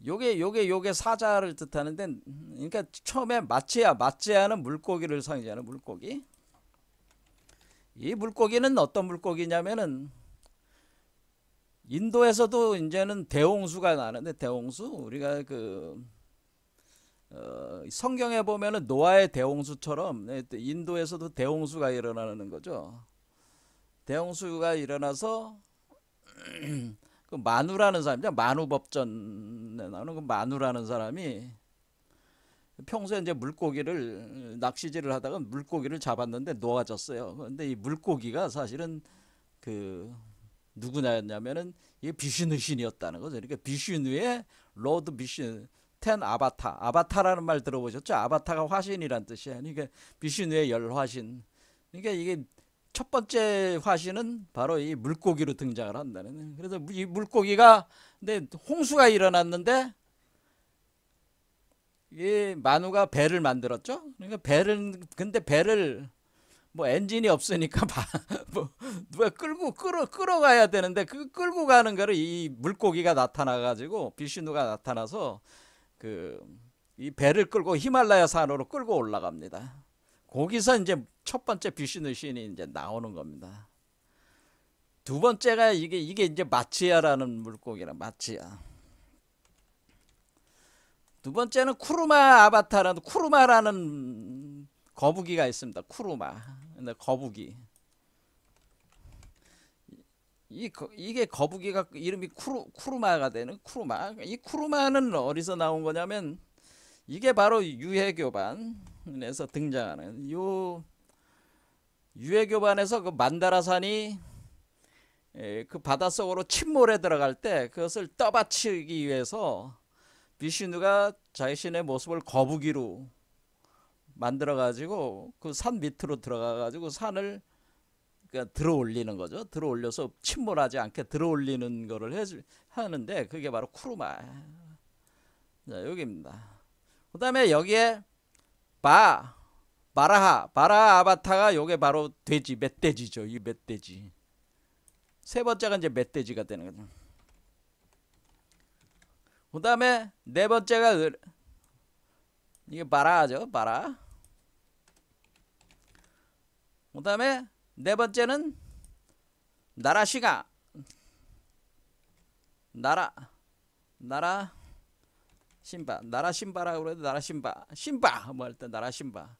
요게 사자를 뜻하는데, 그러니까 처음에 마체아는 물고기를 상징하는 물고기. 이 물고기는 어떤 물고기냐면은, 인도에서도 이제는 대홍수가 나는데, 대홍수, 우리가 성경에 보면은 노아의 대홍수처럼 인도에서도 대홍수가 일어나는 거죠. 대홍수가 일어나서 그 마누라는 사람이죠. 마누법전에 나오는 그 마누라는 사람이 평소에 이제 물고기를 낚시질을 하다가 물고기를 잡았는데 놓아졌어요. 그런데 이 물고기가 사실은 누구냐면은 이게 비슈누 신이었다는 거죠. 그러니까 비슈누의 로드 비슈누 텐 아바타라는 말 들어보셨죠? 아바타가 화신이란 뜻이야. 그러니까 비슈누의 10화신. 그러니까 이게 첫 번째 화신은 바로 이 물고기로 등장을 한다는. 그래서 이 물고기가, 근데 홍수가 일어났는데 이 마누가 배를 만들었죠. 그러니까 근데 배를 뭐 엔진이 없으니까 뭐 누가 끌어가야 되는데, 그 끌고 가는 거를 이 물고기가 나타나 가지고, 비슈누가 나타나서 이 배를 끌고 히말라야 산으로 끌고 올라갑니다. 거기서 이제 첫 번째 비슈누 신이 이제 나오는 겁니다. 두 번째가 이게 이제 마치야라는 물고기라, 마치야. 두 번째는 쿠루마라는 거북이가 있습니다. 쿠루마. 근데 거북이. 이게 거북이가 이름이 쿠루마가 되는 쿠루마. 이 쿠루마는 어디서 나온 거냐면, 이게 바로 유해교반에서 등장하는, 요 유해교반에서 그 만다라산이 그 바닷속으로 침몰에 들어갈 때 그것을 떠받치기 위해서 비슈누가 자신의 모습을 거북이로 만들어 가지고 그 산 밑으로 들어가 가지고 산을 들어 올리는 거죠. 들어 올려서 침몰하지 않게 들어 올리는 거를 하는데, 그게 바로 쿠루마. 자, 여기입니다. 그 다음에 여기에 바라하 아바타가 요게 바로 돼지, 멧돼지죠. 이 멧돼지. 세 번째가 이제 멧돼지가 되는 거죠. 그 다음에 네 번째가 이게 바라죠. 바라. 그 다음에 네 번째는 나라시가. 나라 신바. 나라신바라고 그래도 신바 뭐 할 때 나라신바.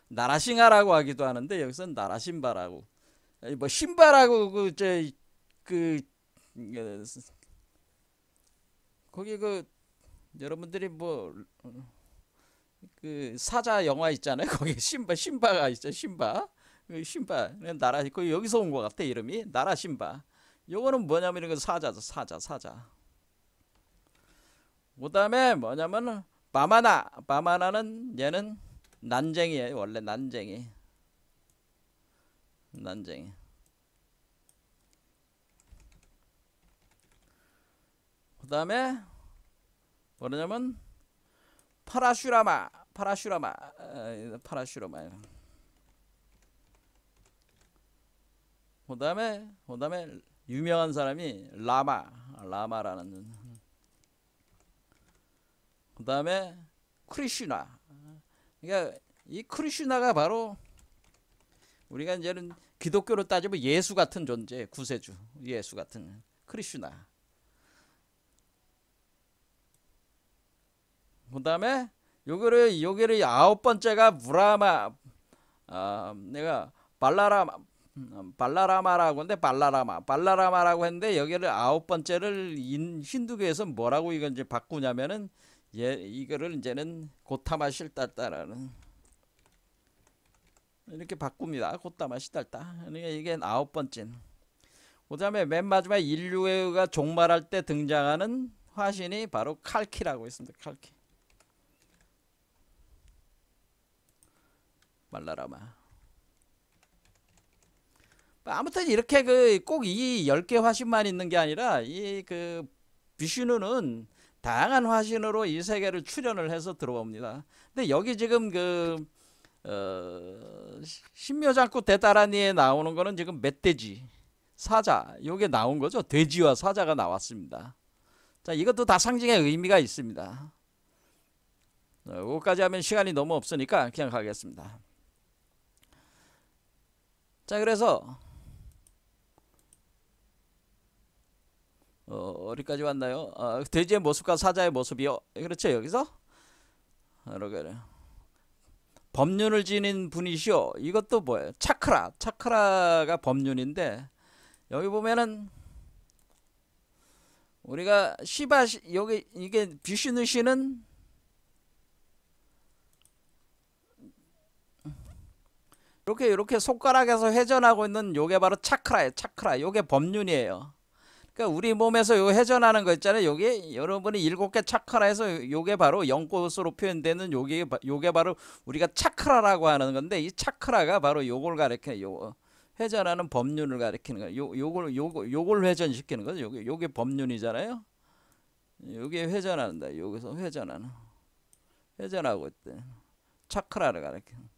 나라싱하라고 하기도 하는데, 여기서는 나라신바라고. 뭐 신바라고 거기 여러분들이 뭐 사자 영화 있잖아요. 거기 신바가 있죠. 신바. 나라, 여기서 온 것 같아. 이름이 나라신바. 요거는 뭐냐면 이거 사자죠. 사자. 그 다음에 뭐냐면 바마나는 얘는 난쟁이에요. 원래 난쟁이. 그 다음에 뭐냐면 파라슈라마. 파라슈라마. 파라슈라마. 그다음에 유명한 사람이 라마라는. 그다음에 크리슈나. 그러니까 이 크리슈나가 바로 우리가 이제는 기독교로 따지면 예수 같은 존재, 구세주, 예수 같은 크리슈나. 그다음에 요거를 아홉 번째가 브라마. 내가 발라라마라고 했는데 발라라마라고 했는데 여기를 아홉 번째를 힌두교에서 뭐라고 이건 이제 바꾸냐면은 이거를 이제는 고타마 실달따라는 이렇게 바꿉니다. 고타마 실달따. 그러니까 이게 아홉 번째. 그다음에 맨 마지막 인류가 종말할 때 등장하는 화신이 바로 칼키라고 있습니다. 칼키. 발라라마. 아무튼 이렇게 꼭 이 10개 화신만 있는 게 아니라 이 비슈누는 다양한 화신으로 이 세계를 출현을 해서 들어옵니다. 근데 여기 지금 신묘장구 대다라니에 나오는 거는 지금 멧돼지, 사자, 요게 나온 거죠. 돼지와 사자가 나왔습니다. 자, 이것도 다 상징의 의미가 있습니다. 여기까지 하면 시간이 너무 없으니까 그냥 가겠습니다. 자, 그래서 어디까지 왔나요? 돼지의 모습과 사자의 모습이요. 그렇죠. 여기서 법륜을 지닌 분이시오. 이것도 뭐예요? 차크라가 법륜인데 여기 보면은 우리가 여기 이게 비슈누 씨는 이렇게 손가락에서 회전하고 있는 요게 바로 차크라예요. 차크라. 요게 법륜이에요. 그러니까 우리 몸에서 요 회전하는 거 있잖아요. 요게 여러분이 7개 차크라에서 요게 바로 연꽃으로 표현되는 요게 바로 우리가 차크라라고 하는 건데 이 차크라가 바로 요걸 가리키는 요 회전하는 법륜을 가리키는 거예요. 요걸 회전시키는 거죠. 요게 법륜이잖아요. 요게 회전한다. 여기서 회전하고 있대. 차크라를 가리키는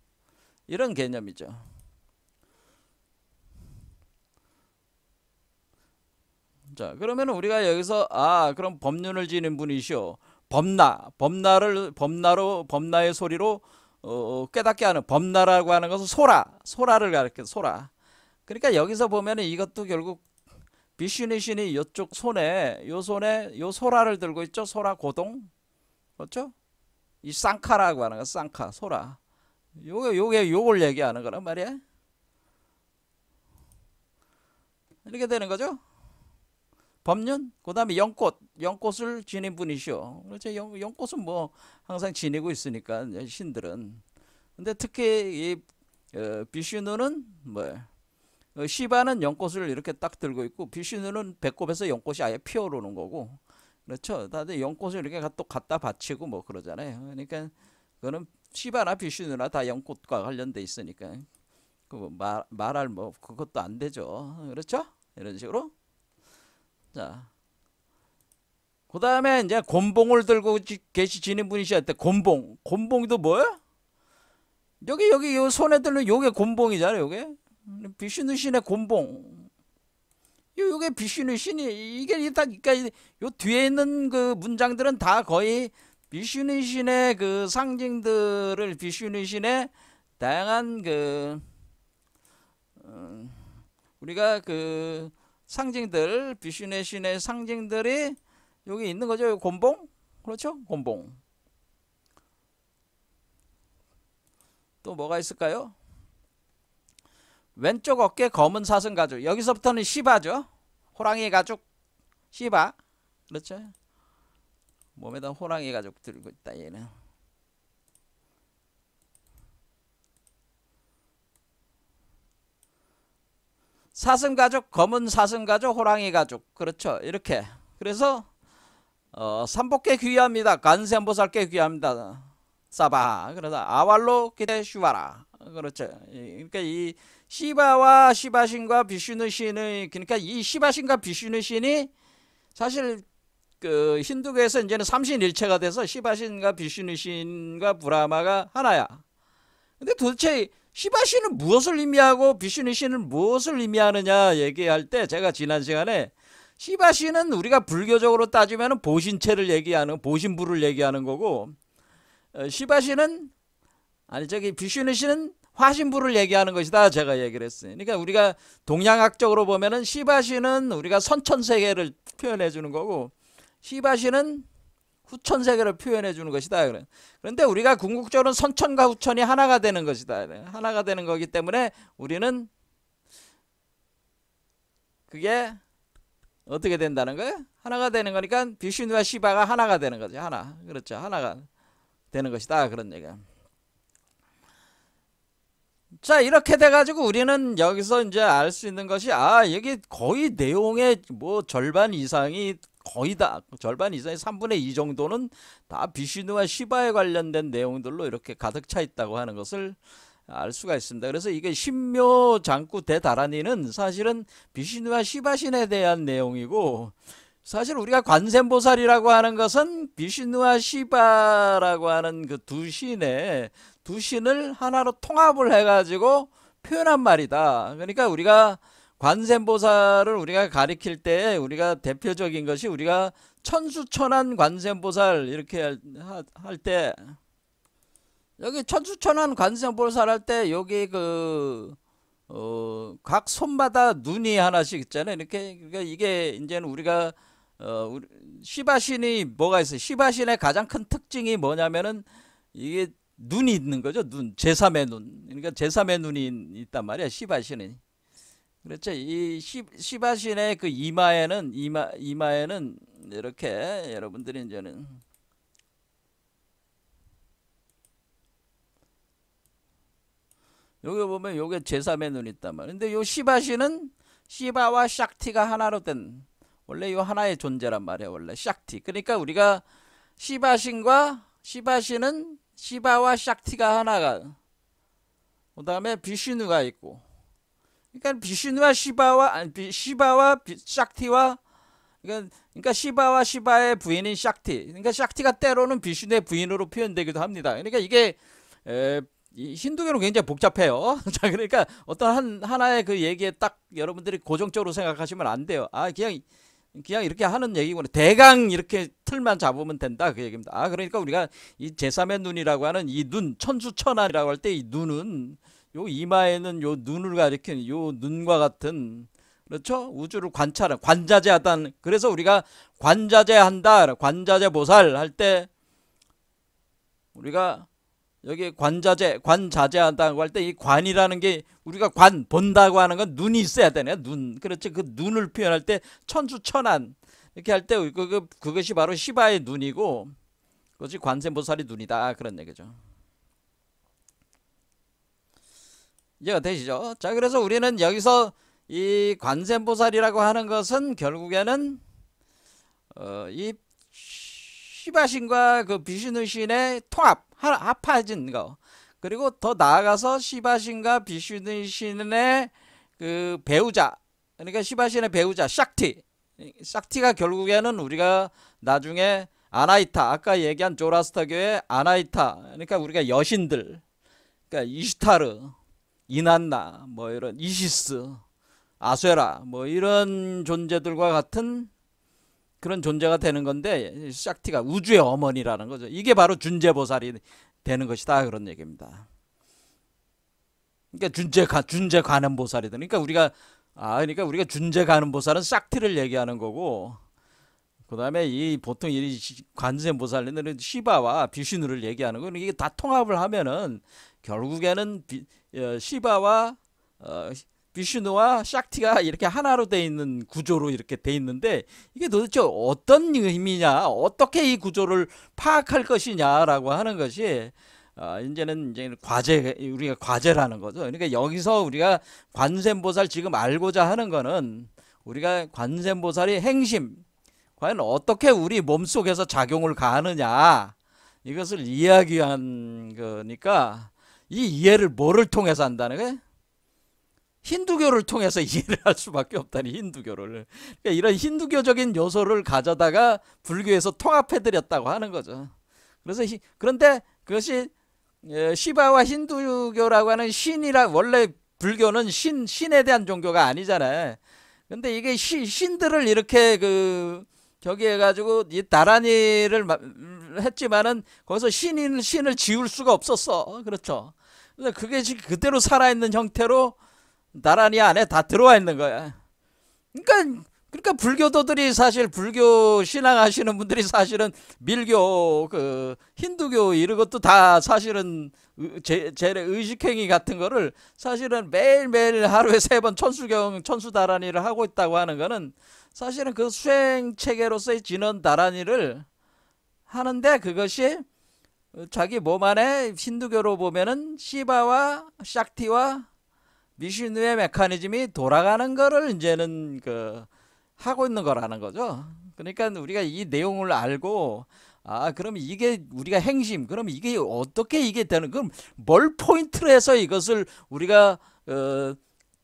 이런 개념이죠. 자, 그러면 우리가 여기서 그럼 법륜을 지닌 분이시오. 범나의 소리로 깨닫게 하는 법나라고 하는 것은 소라를 가리켜. 소라. 그러니까 여기서 보면은 이것도 결국 비슈누 신이 이쪽 손에 요 소라를 들고 있죠. 소라 고동. 그렇죠? 이 쌍카라고 하는 거. 쌍카, 소라. 요걸 얘기하는 거란 말이야. 이렇게 되는 거죠. 법륜, 그 다음에 연꽃을 지닌 분이시오. 그렇죠. 연꽃은 뭐 항상 지니고 있으니까 신들은. 근데 특히 이 비슈누는 시바는 연꽃을 이렇게 딱 들고 있고 비슈누는 배꼽에서 연꽃이 아예 피어오르는 거고. 그렇죠. 다들 연꽃을 이렇게 또 갖다 바치고 뭐 그러잖아요. 그러니까 그거는 시바나 비슈누나 다 연꽃과 관련돼 있으니까 말할 그것도 안 되죠. 그렇죠. 이런 식으로. 자, 그 다음에 이제 곤봉을 들고 계시는 분이셨대. 곤봉도 뭐야? 여기 요 손에 들는 요게 곤봉이잖아요. 요게 비슈누 신의 곤봉. 요게 비슈누 신이 이게 다 그러니까 요 뒤에 있는 그 문장들은 다 거의 비슈누 신의 그 상징들을 비슈누 신의 다양한 우리가 상징들, 비슈누 신의 상징들이 여기 있는 거죠. 곤봉. 그렇죠? 곤봉. 또 뭐가 있을까요? 왼쪽 어깨 검은 사슴 가죽. 여기서부터는 시바죠. 호랑이 가죽. 시바. 그렇죠? 몸에다 호랑이 가죽 들고 있다 얘는. 사슴 가죽, 검은 사슴 가죽, 호랑이 가죽. 그렇죠. 이렇게. 그래서 삼복께 귀합니다. 관세음보살께 귀합니다. 사바. 그래서 아왈로 기대 슈바라. 그렇죠. 그러니까 이 시바와 시바신과 비슈누 신의 그러니까 이 시바신과 비슈누 신이 사실 그 힌두교에서 이제는 삼신일체가 돼서 시바신과 비슈누신과 브라마가 하나야. 근데 도대체 시바신은 무엇을 의미하고 비슈누신은 무엇을 의미하느냐 얘기할 때 제가 지난 시간에 시바신은 우리가 불교적으로 따지면 보신체를 얘기하는 보신부를 얘기하는 거고 시바신은 비슈누신은 화신부를 얘기하는 것이다 제가 얘기를 했어요. 그러니까 우리가 동양학적으로 보면은 시바신은 우리가 선천세계를 표현해 주는 거고 시바신은 후천세계를 표현해 주는 것이다. 그런데 우리가 궁극적으로는 선천과 후천이 하나가 되는 것이다. 하나가 되는 거기 때문에 우리는 그게 어떻게 된다는 거예요? 하나가 되는 거니까 비슈누와 시바가 하나가 되는 거죠. 하나. 그렇죠. 하나가 되는 것이다. 그런 얘기야. 자, 이렇게 돼가지고 우리는 여기서 이제 알 수 있는 것이 여기 거의 내용의 뭐 절반 이상이 거의 다 절반 이상의 3분의 2 정도는 다 비슈누와 시바에 관련된 내용들로 이렇게 가득 차 있다고 하는 것을 알 수가 있습니다. 그래서 이게 신묘 장구 대다라니는 사실은 비슈누와 시바신에 대한 내용이고 사실 우리가 관세음보살이라고 하는 것은 비슈누와 시바라고 하는 그 두 신을 하나로 통합을 해가지고 표현한 말이다. 그러니까 우리가 관세음보살을 우리가 가리킬 때 우리가 대표적인 것이 우리가 천수천안 관세음보살 이렇게 할 때 여기 천수천안 관세음보살 할 때 여기 각 손마다 눈이 하나씩 있잖아요. 이렇게 그러니까 이게 이제는 우리가 시바신이 뭐가 있어요? 시바신의 가장 큰 특징이 뭐냐면은 이게 눈이 있는 거죠. 눈, 제3의 눈. 그러니까 제3의 눈이 있단 말이야. 시바신이. 그렇죠. 이 시바신의 그 이마에는 이렇게 여러분들이 이제는 여기 보면 요게 제3의 눈이 있단 말이야. 근데 요 시바신은 시바와 샥티가 하나로 된 원래 요 하나의 존재란 말이야. 원래 샥티. 그러니까 우리가 시바신은 시바와 샥티가 하나가 그 다음에 비슈누가 있고 그러니까 비슈누와 시바와 샥티와 그러니까 시바와 시바의 부인인 샥티 그러니까 샥티가 때로는 비슈누의 부인으로 표현되기도 합니다. 그러니까 이게 이 힌두교는 굉장히 복잡해요. 자, 그러니까 어떤 하나의 그 얘기에 딱 여러분들이 고정적으로 생각하시면 안 돼요. 그냥 이렇게 하는 얘기구나. 대강 이렇게 틀만 잡으면 된다 그 얘기입니다. 그러니까 우리가 이 제3의 눈이라고 하는 이 눈, 천수천안이라고 할 때 이 눈은 요 이마에는 요 눈을 가리키는 요 눈과 같은 그렇죠? 우주를 관찰하는 관자재하다. 그래서 우리가 관자재한다. 관자재 보살 할 때 우리가 여기 관자재한다고 할 때 이 관이라는 게 우리가 본다고 하는 건 눈이 있어야 되네. 눈. 그렇지. 그 눈을 표현할 때 천수천안 이렇게 할 때 그것이 바로 시바의 눈이고 그것이 관세음보살의 눈이다. 그런 얘기죠. 이해가 되시죠? 자, 그래서 우리는 여기서 이 관세음보살이라고 하는 것은 결국에는 이 시바신과 그 비슈누신의 통합, 합해진 거. 그리고 더 나아가서 시바신과 비슈누신의 그 배우자, 그러니까 시바신의 배우자 샥티가 결국에는 우리가 나중에 아나이타, 아까 얘기한 조라스터교의 아나이타, 그러니까 우리가 여신들, 그러니까 이슈타르, 이난나, 뭐 이런 이시스, 아쇠라, 뭐 이런 존재들과 같은 그런 존재가 되는 건데 샥티가 우주의 어머니라는 거죠. 이게 바로 준재보살이 되는 것이다 그런 얘기입니다. 그러니까 준재관음보살이다. 그러니까 우리가 준재관음보살은 샥티를 얘기하는 거고 그 다음에 이 보통 이 관세음보살은 시바와 비슈누를 얘기하는 거. 이게 다 통합을 하면은 결국에는 시바와 비슈누와 샥티가 이렇게 하나로 돼 있는 구조로 이렇게 돼 있는데 이게 도대체 어떤 의미냐, 어떻게 이 구조를 파악할 것이냐라고 하는 것이 이제는 우리가 과제라는 거죠. 그러니까 여기서 우리가 관세음보살 지금 알고자 하는 거는 우리가 관세음보살이 행심 과연 어떻게 우리 몸속에서 작용을 가하느냐 이것을 이해하기 위한 거니까 이 이해를 뭐를 통해서 한다는 거예요? 힌두교를 통해서 이해를 할 수밖에 없다니, 힌두교를. 그러니까 이런 힌두교적인 요소를 가져다가 불교에서 통합해드렸다고 하는 거죠. 그래서 그런데 그것이 시바와 힌두교라고 하는 신이라, 원래 불교는 신에 대한 종교가 아니잖아요. 근데 이게 신들을 이렇게 저기 해가지고 이 나란히를 했지만은 거기서 신을 지울 수가 없었어. 그렇죠. 그래서 그게 지금 그대로 살아있는 형태로 나란히 안에 다 들어와 있는 거야. 그러니까 불교도들이, 사실 불교 신앙하시는 분들이 사실은 밀교, 힌두교 이런 것도 다 사실은 의식행위 같은 거를 사실은 매일매일 하루에 3번 천수다란이를 하고 있다고 하는 거는 사실은 그 수행 체계로서의 진원 다란이를 하는데, 그것이 자기 몸 안에 힌두교로 보면은 시바와 샥티와 미슈누의 메커니즘이 돌아가는 거를 이제는 하고 있는 거라는 거죠. 그러니까 우리가 이 내용을 알고, 그럼 이게 우리가 행심, 그럼 이게 어떻게 이게 되는, 그럼 뭘 포인트로 해서 이것을 우리가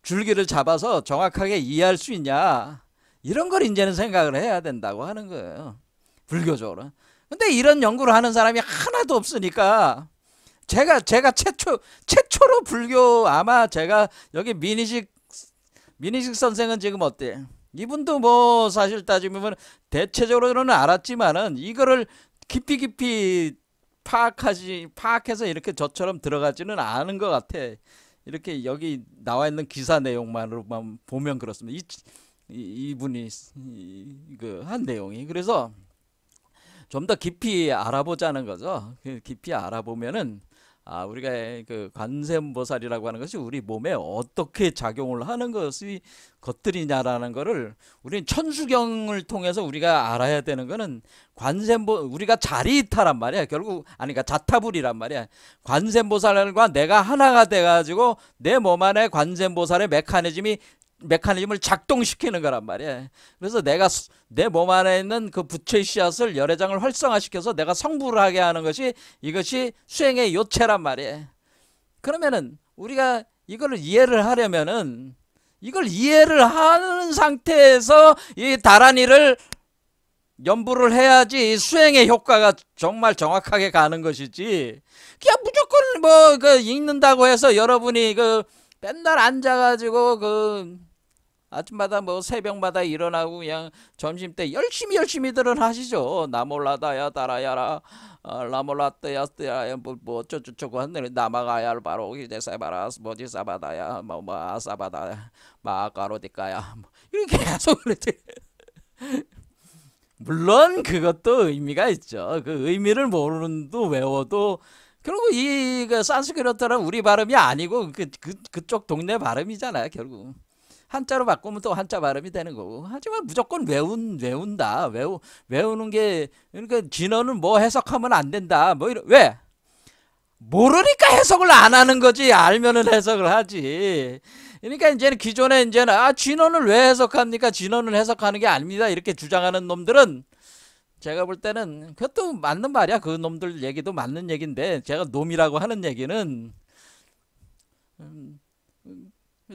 줄기를 잡아서 정확하게 이해할 수 있냐, 이런 걸 이제는 생각을 해야 된다고 하는 거예요, 불교적으로. 근데 이런 연구를 하는 사람이 하나도 없으니까, 제가 최초로 불교, 아마 제가 여기 민희식 선생은 지금 어때? 이분도 뭐 사실 따지면 대체적으로는 알았지만은 이거를 깊이 파악해서 이렇게 저처럼 들어가지는 않은 것 같아. 이렇게 여기 나와 있는 기사 내용만으로만 보면 그렇습니다. 이분이 한 내용이. 그래서 좀 더 깊이 알아보자는 거죠. 깊이 알아보면은 우리가 관세음보살이라고 하는 것이 우리 몸에 어떻게 작용을 하는 것들이냐라는 거를 우리는 천수경을 통해서 우리가 알아야 되는 거는, 우리가 자리이타란 말이야. 결국 그러니까 자타불이란 말이야. 관세음보살과 내가 하나가 돼가지고 내 몸 안에 관세음보살의 메커니즘을 작동시키는 거란 말이야. 그래서 내가 내 몸 안에 있는 그 부처의 씨앗을 열애장을 활성화시켜서 내가 성불을 하게 하는 것이, 이것이 수행의 요체란 말이야. 그러면은 우리가 이거를 이해를 하려면은, 이걸 이해를 하는 상태에서 이 다란이를 연부를 해야지 수행의 효과가 정말 정확하게 가는 것이지, 그냥 무조건 읽는다고 해서 여러분이 맨날 앉아가지고 아침마다 새벽마다 일어나고 그냥 점심때 열심히들 하시죠. 나몰라다야 따라야라, 라몰라떼야 뭐 어쩌고저쩌고 한데, 나마가야 바로 이제 사바라 뭐지 사바다야 뭐 아사바다야 마카로디까야 이렇게 계속 그랬지. 물론 그것도 의미가 있죠. 그 의미를 모르는 도 외워도 결국 이 산스크리트는 우리 발음이 아니고 그쪽 동네 발음이잖아요. 결국 한자로 바꾸면 또 한자 발음이 되는 거고. 하지만 무조건 외운다. 외우는 게, 그러니까 진어는 뭐 해석하면 안 된다. 왜? 모르니까 해석을 안 하는 거지. 알면은 해석을 하지. 그러니까 이제는 기존에 진어는 왜 해석합니까? 진어는 해석하는 게 아닙니다. 이렇게 주장하는 놈들은, 제가 볼 때는 그것도 맞는 말이야. 그 놈들 얘기도 맞는 얘기인데, 제가 놈이라고 하는 얘기는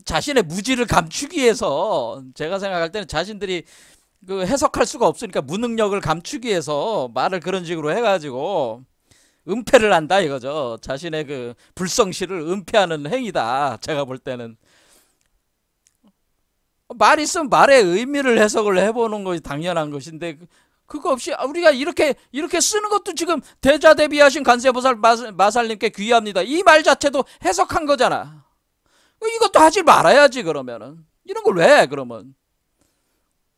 자신의 무지를 감추기 위해서, 제가 생각할 때는 자신들이 해석할 수가 없으니까 무능력을 감추기 위해서 말을 그런 식으로 해가지고 은폐를 한다 이거죠. 자신의 불성실을 은폐하는 행위다. 제가 볼 때는 말 있으면 말의 의미를 해석을 해보는 것이 당연한 것인데, 그거 없이 우리가 이렇게 쓰는 것도 지금 대자대비하신 관세보살 마살님께 귀합니다, 이 말 자체도 해석한 거잖아. 이것도 하지 말아야지. 그러면은 이런 걸 왜 그러면?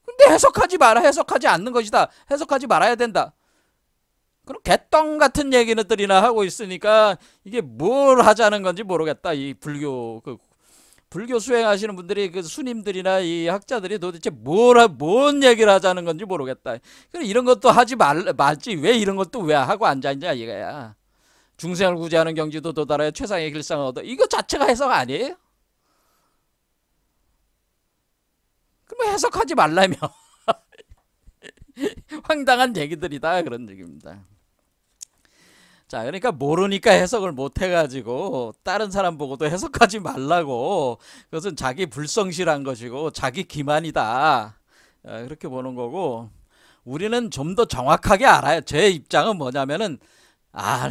근데 해석하지 않는 것이다. 해석하지 말아야 된다. 그럼 개똥 같은 얘기들이나 하고 있으니까 이게 뭘 하자는 건지 모르겠다. 이 불교 수행하시는 분들이, 수님들이나 이 학자들이 도대체 뭔 얘기를 하자는 건지 모르겠다. 그럼 이런 것도 하지 말지 왜 이런 것도 왜 하고 앉아있냐 이거야. 중생을 구제하는 경지도 도달하여 최상의 길상을 얻어. 이거 자체가 해석 아니에요? 그럼 해석하지 말라며. 황당한 얘기들이다. 그런 얘기입니다. 자, 그러니까 모르니까 해석을 못 해가지고 다른 사람 보고도 해석하지 말라고. 그것은 자기 불성실한 것이고 자기 기만이다. 그렇게 보는 거고, 우리는 좀 더 정확하게 알아요. 제 입장은 뭐냐면은,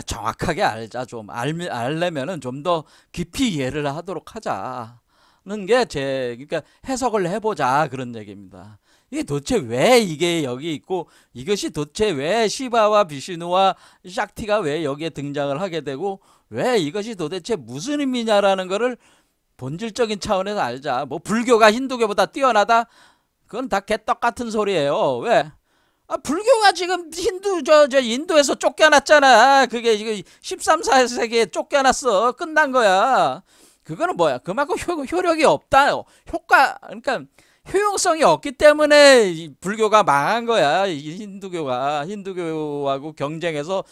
정확하게 알자. 좀 알려면은 좀 더 깊이 이해를 하도록 하자는 게 그러니까 해석을 해보자 그런 얘기입니다. 이게 도대체 왜 이게 여기 있고, 이것이 도대체 왜 시바와 비슈누와 샥티가 왜 여기에 등장을 하게 되고, 왜 이것이 도대체 무슨 의미냐라는 거를 본질적인 차원에서 알자. 뭐 불교가 힌두교보다 뛰어나다? 그건 다 개떡 같은 소리예요. 왜? 불교가 지금 인도에서 쫓겨났잖아. 그게 지금 13, 14세기에 쫓겨났어. 끝난 거야. 그거는 뭐야? 그만큼 효력이 없다. 그러니까 효용성이 없기 때문에 불교가 망한 거야. 힌두교하고 경쟁해서,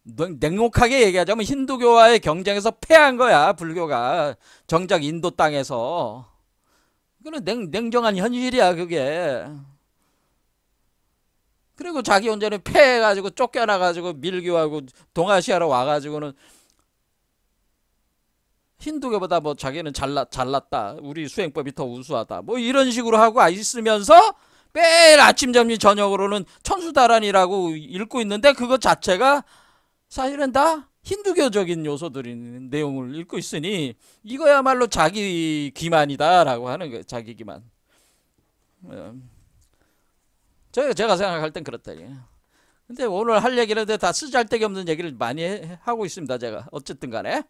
냉혹하게 얘기하자면 힌두교와의 경쟁에서 패한 거야. 불교가 정작 인도 땅에서. 그건 냉정한 현실이야 그게. 그리고 자기 혼자는 패해가지고 쫓겨나가지고 밀교하고 동아시아로 와가지고는 힌두교보다 뭐 자기는 잘났다. 우리 수행법이 더 우수하다. 뭐 이런 식으로 하고 있으면서 매일 아침 점심 저녁으로는 천수다란이라고 읽고 있는데, 그거 자체가 사실은 다 힌두교적인 요소들인 내용을 읽고 있으니 이거야말로 자기 기만이다라고 하는 거예요. 자기 기만. 제가 생각할 땐 그렇다. 근데 오늘 할 얘기는 다 쓰잘데기 없는 얘기를 많이 하고 있습니다. 제가 어쨌든 간에.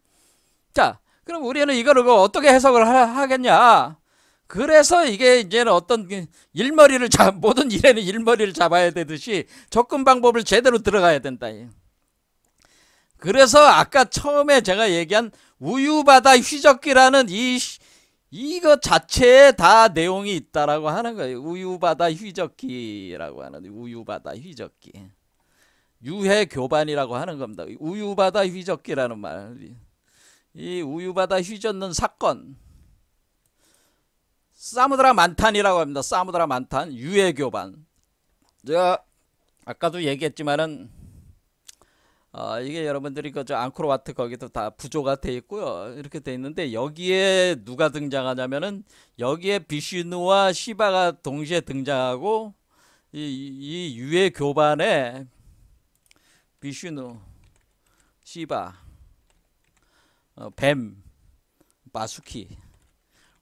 자, 그럼 우리는 이거를 어떻게 해석을 하겠냐. 그래서 이게 이제는 어떤 모든 일에는 일머리를 잡아야 되듯이 접근 방법을 제대로 들어가야 된다. 그래서 아까 처음에 제가 얘기한 우유바다 휘젓기라는 이거 자체에 다 내용이 있다라고 하는 거예요. 우유바다 휘젓기라고 하는, 우유바다 휘젓기. 유해교반이라고 하는 겁니다. 우유바다 휘젓기라는 말. 이 우유바다 휘젓는 사건. 사무드라 만탄이라고 합니다. 사무드라 만탄, 유해교반. 제가 아까도 얘기했지만은, 이게 여러분들이 저 앙코르와트 거기도 다 부조가 돼 있고요. 이렇게 돼 있는데, 여기에 누가 등장하냐면은, 여기에 비슈누와 시바가 동시에 등장하고, 이 유해 교반에 비슈누, 시바, 뱀, 마수키,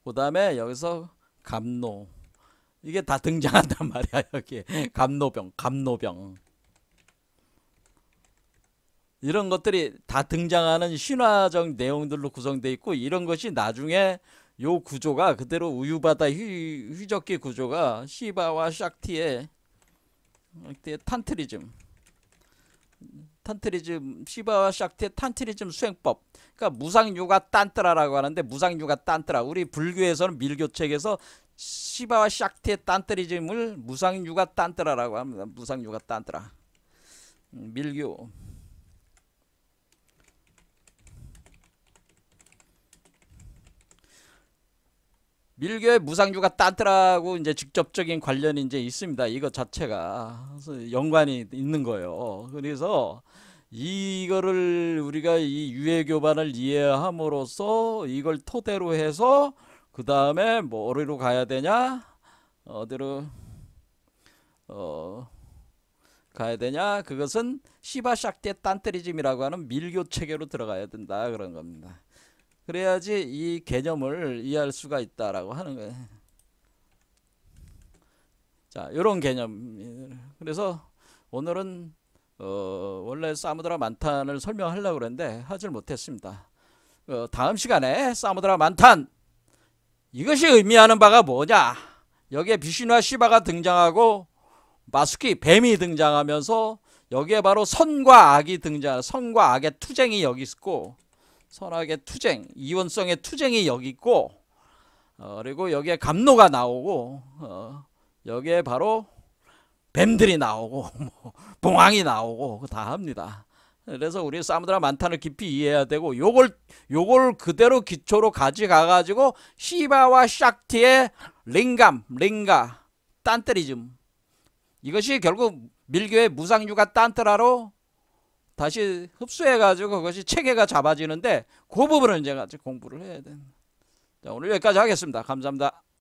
그 다음에 여기서 감노, 이게 다 등장한단 말이야. 여기 감노병 이런 것들이 다 등장하는 신화적 내용들로 구성되어 있고, 이런 것이 나중에 요 구조가 그대로 우유바다 휘젓기 구조가 시바와 샥티의 탄트리즘, 시바와 샥티의 탄트리즘 수행법. 그러니까 무상유가 딴뜨라라고 하는데, 무상유가 딴뜨라. 우리 불교에서는 밀교책에서 시바와 샥티의 딴뜨리즘을 무상유가 딴뜨라라고 합니다. 무상유가 딴뜨라. 밀교. 밀교의 무상유가 딴뜨라고 이제 직접적인 관련이 이제 있습니다. 이거 자체가 연관이 있는 거예요. 그래서 이거를 우리가 이 유해교반을 이해함으로써 이걸 토대로 해서 그 다음에 뭐 어디로 가야 되냐, 어디로 가야 되냐, 그것은 시바 샥티의 딴뜨리즘이라고 하는 밀교 체계로 들어가야 된다 그런 겁니다. 그래야지 이 개념을 이해할 수가 있다라고 하는 거예요. 자, 이런 개념. 그래서 오늘은 원래 사무드라 만탄을 설명하려고 그랬는데 하질 못했습니다. 다음 시간에 사무드라 만탄, 이것이 의미하는 바가 뭐냐. 여기에 비슈누와 시바가 등장하고 마수키, 뱀이 등장하면서 여기에 바로 선과 악이 선과 악의 투쟁이 여기 있고, 선악의 투쟁, 이원성의 투쟁이 여기 있고, 그리고 여기에 감노가 나오고, 여기에 바로 뱀들이 나오고, 봉황이 나오고 다 합니다. 그래서 우리 사무드라 만탄을 깊이 이해해야 되고, 요걸 그대로 기초로 가져가가지고 시바와 샥티의 링가, 딴뜨리즘, 이것이 결국 밀교의 무상유가 딴뜨라로 다시 흡수해가지고 그것이 체계가 잡아지는데 그 부분을 이제 같이 공부를 해야 돼. 자, 오늘 여기까지 하겠습니다. 감사합니다.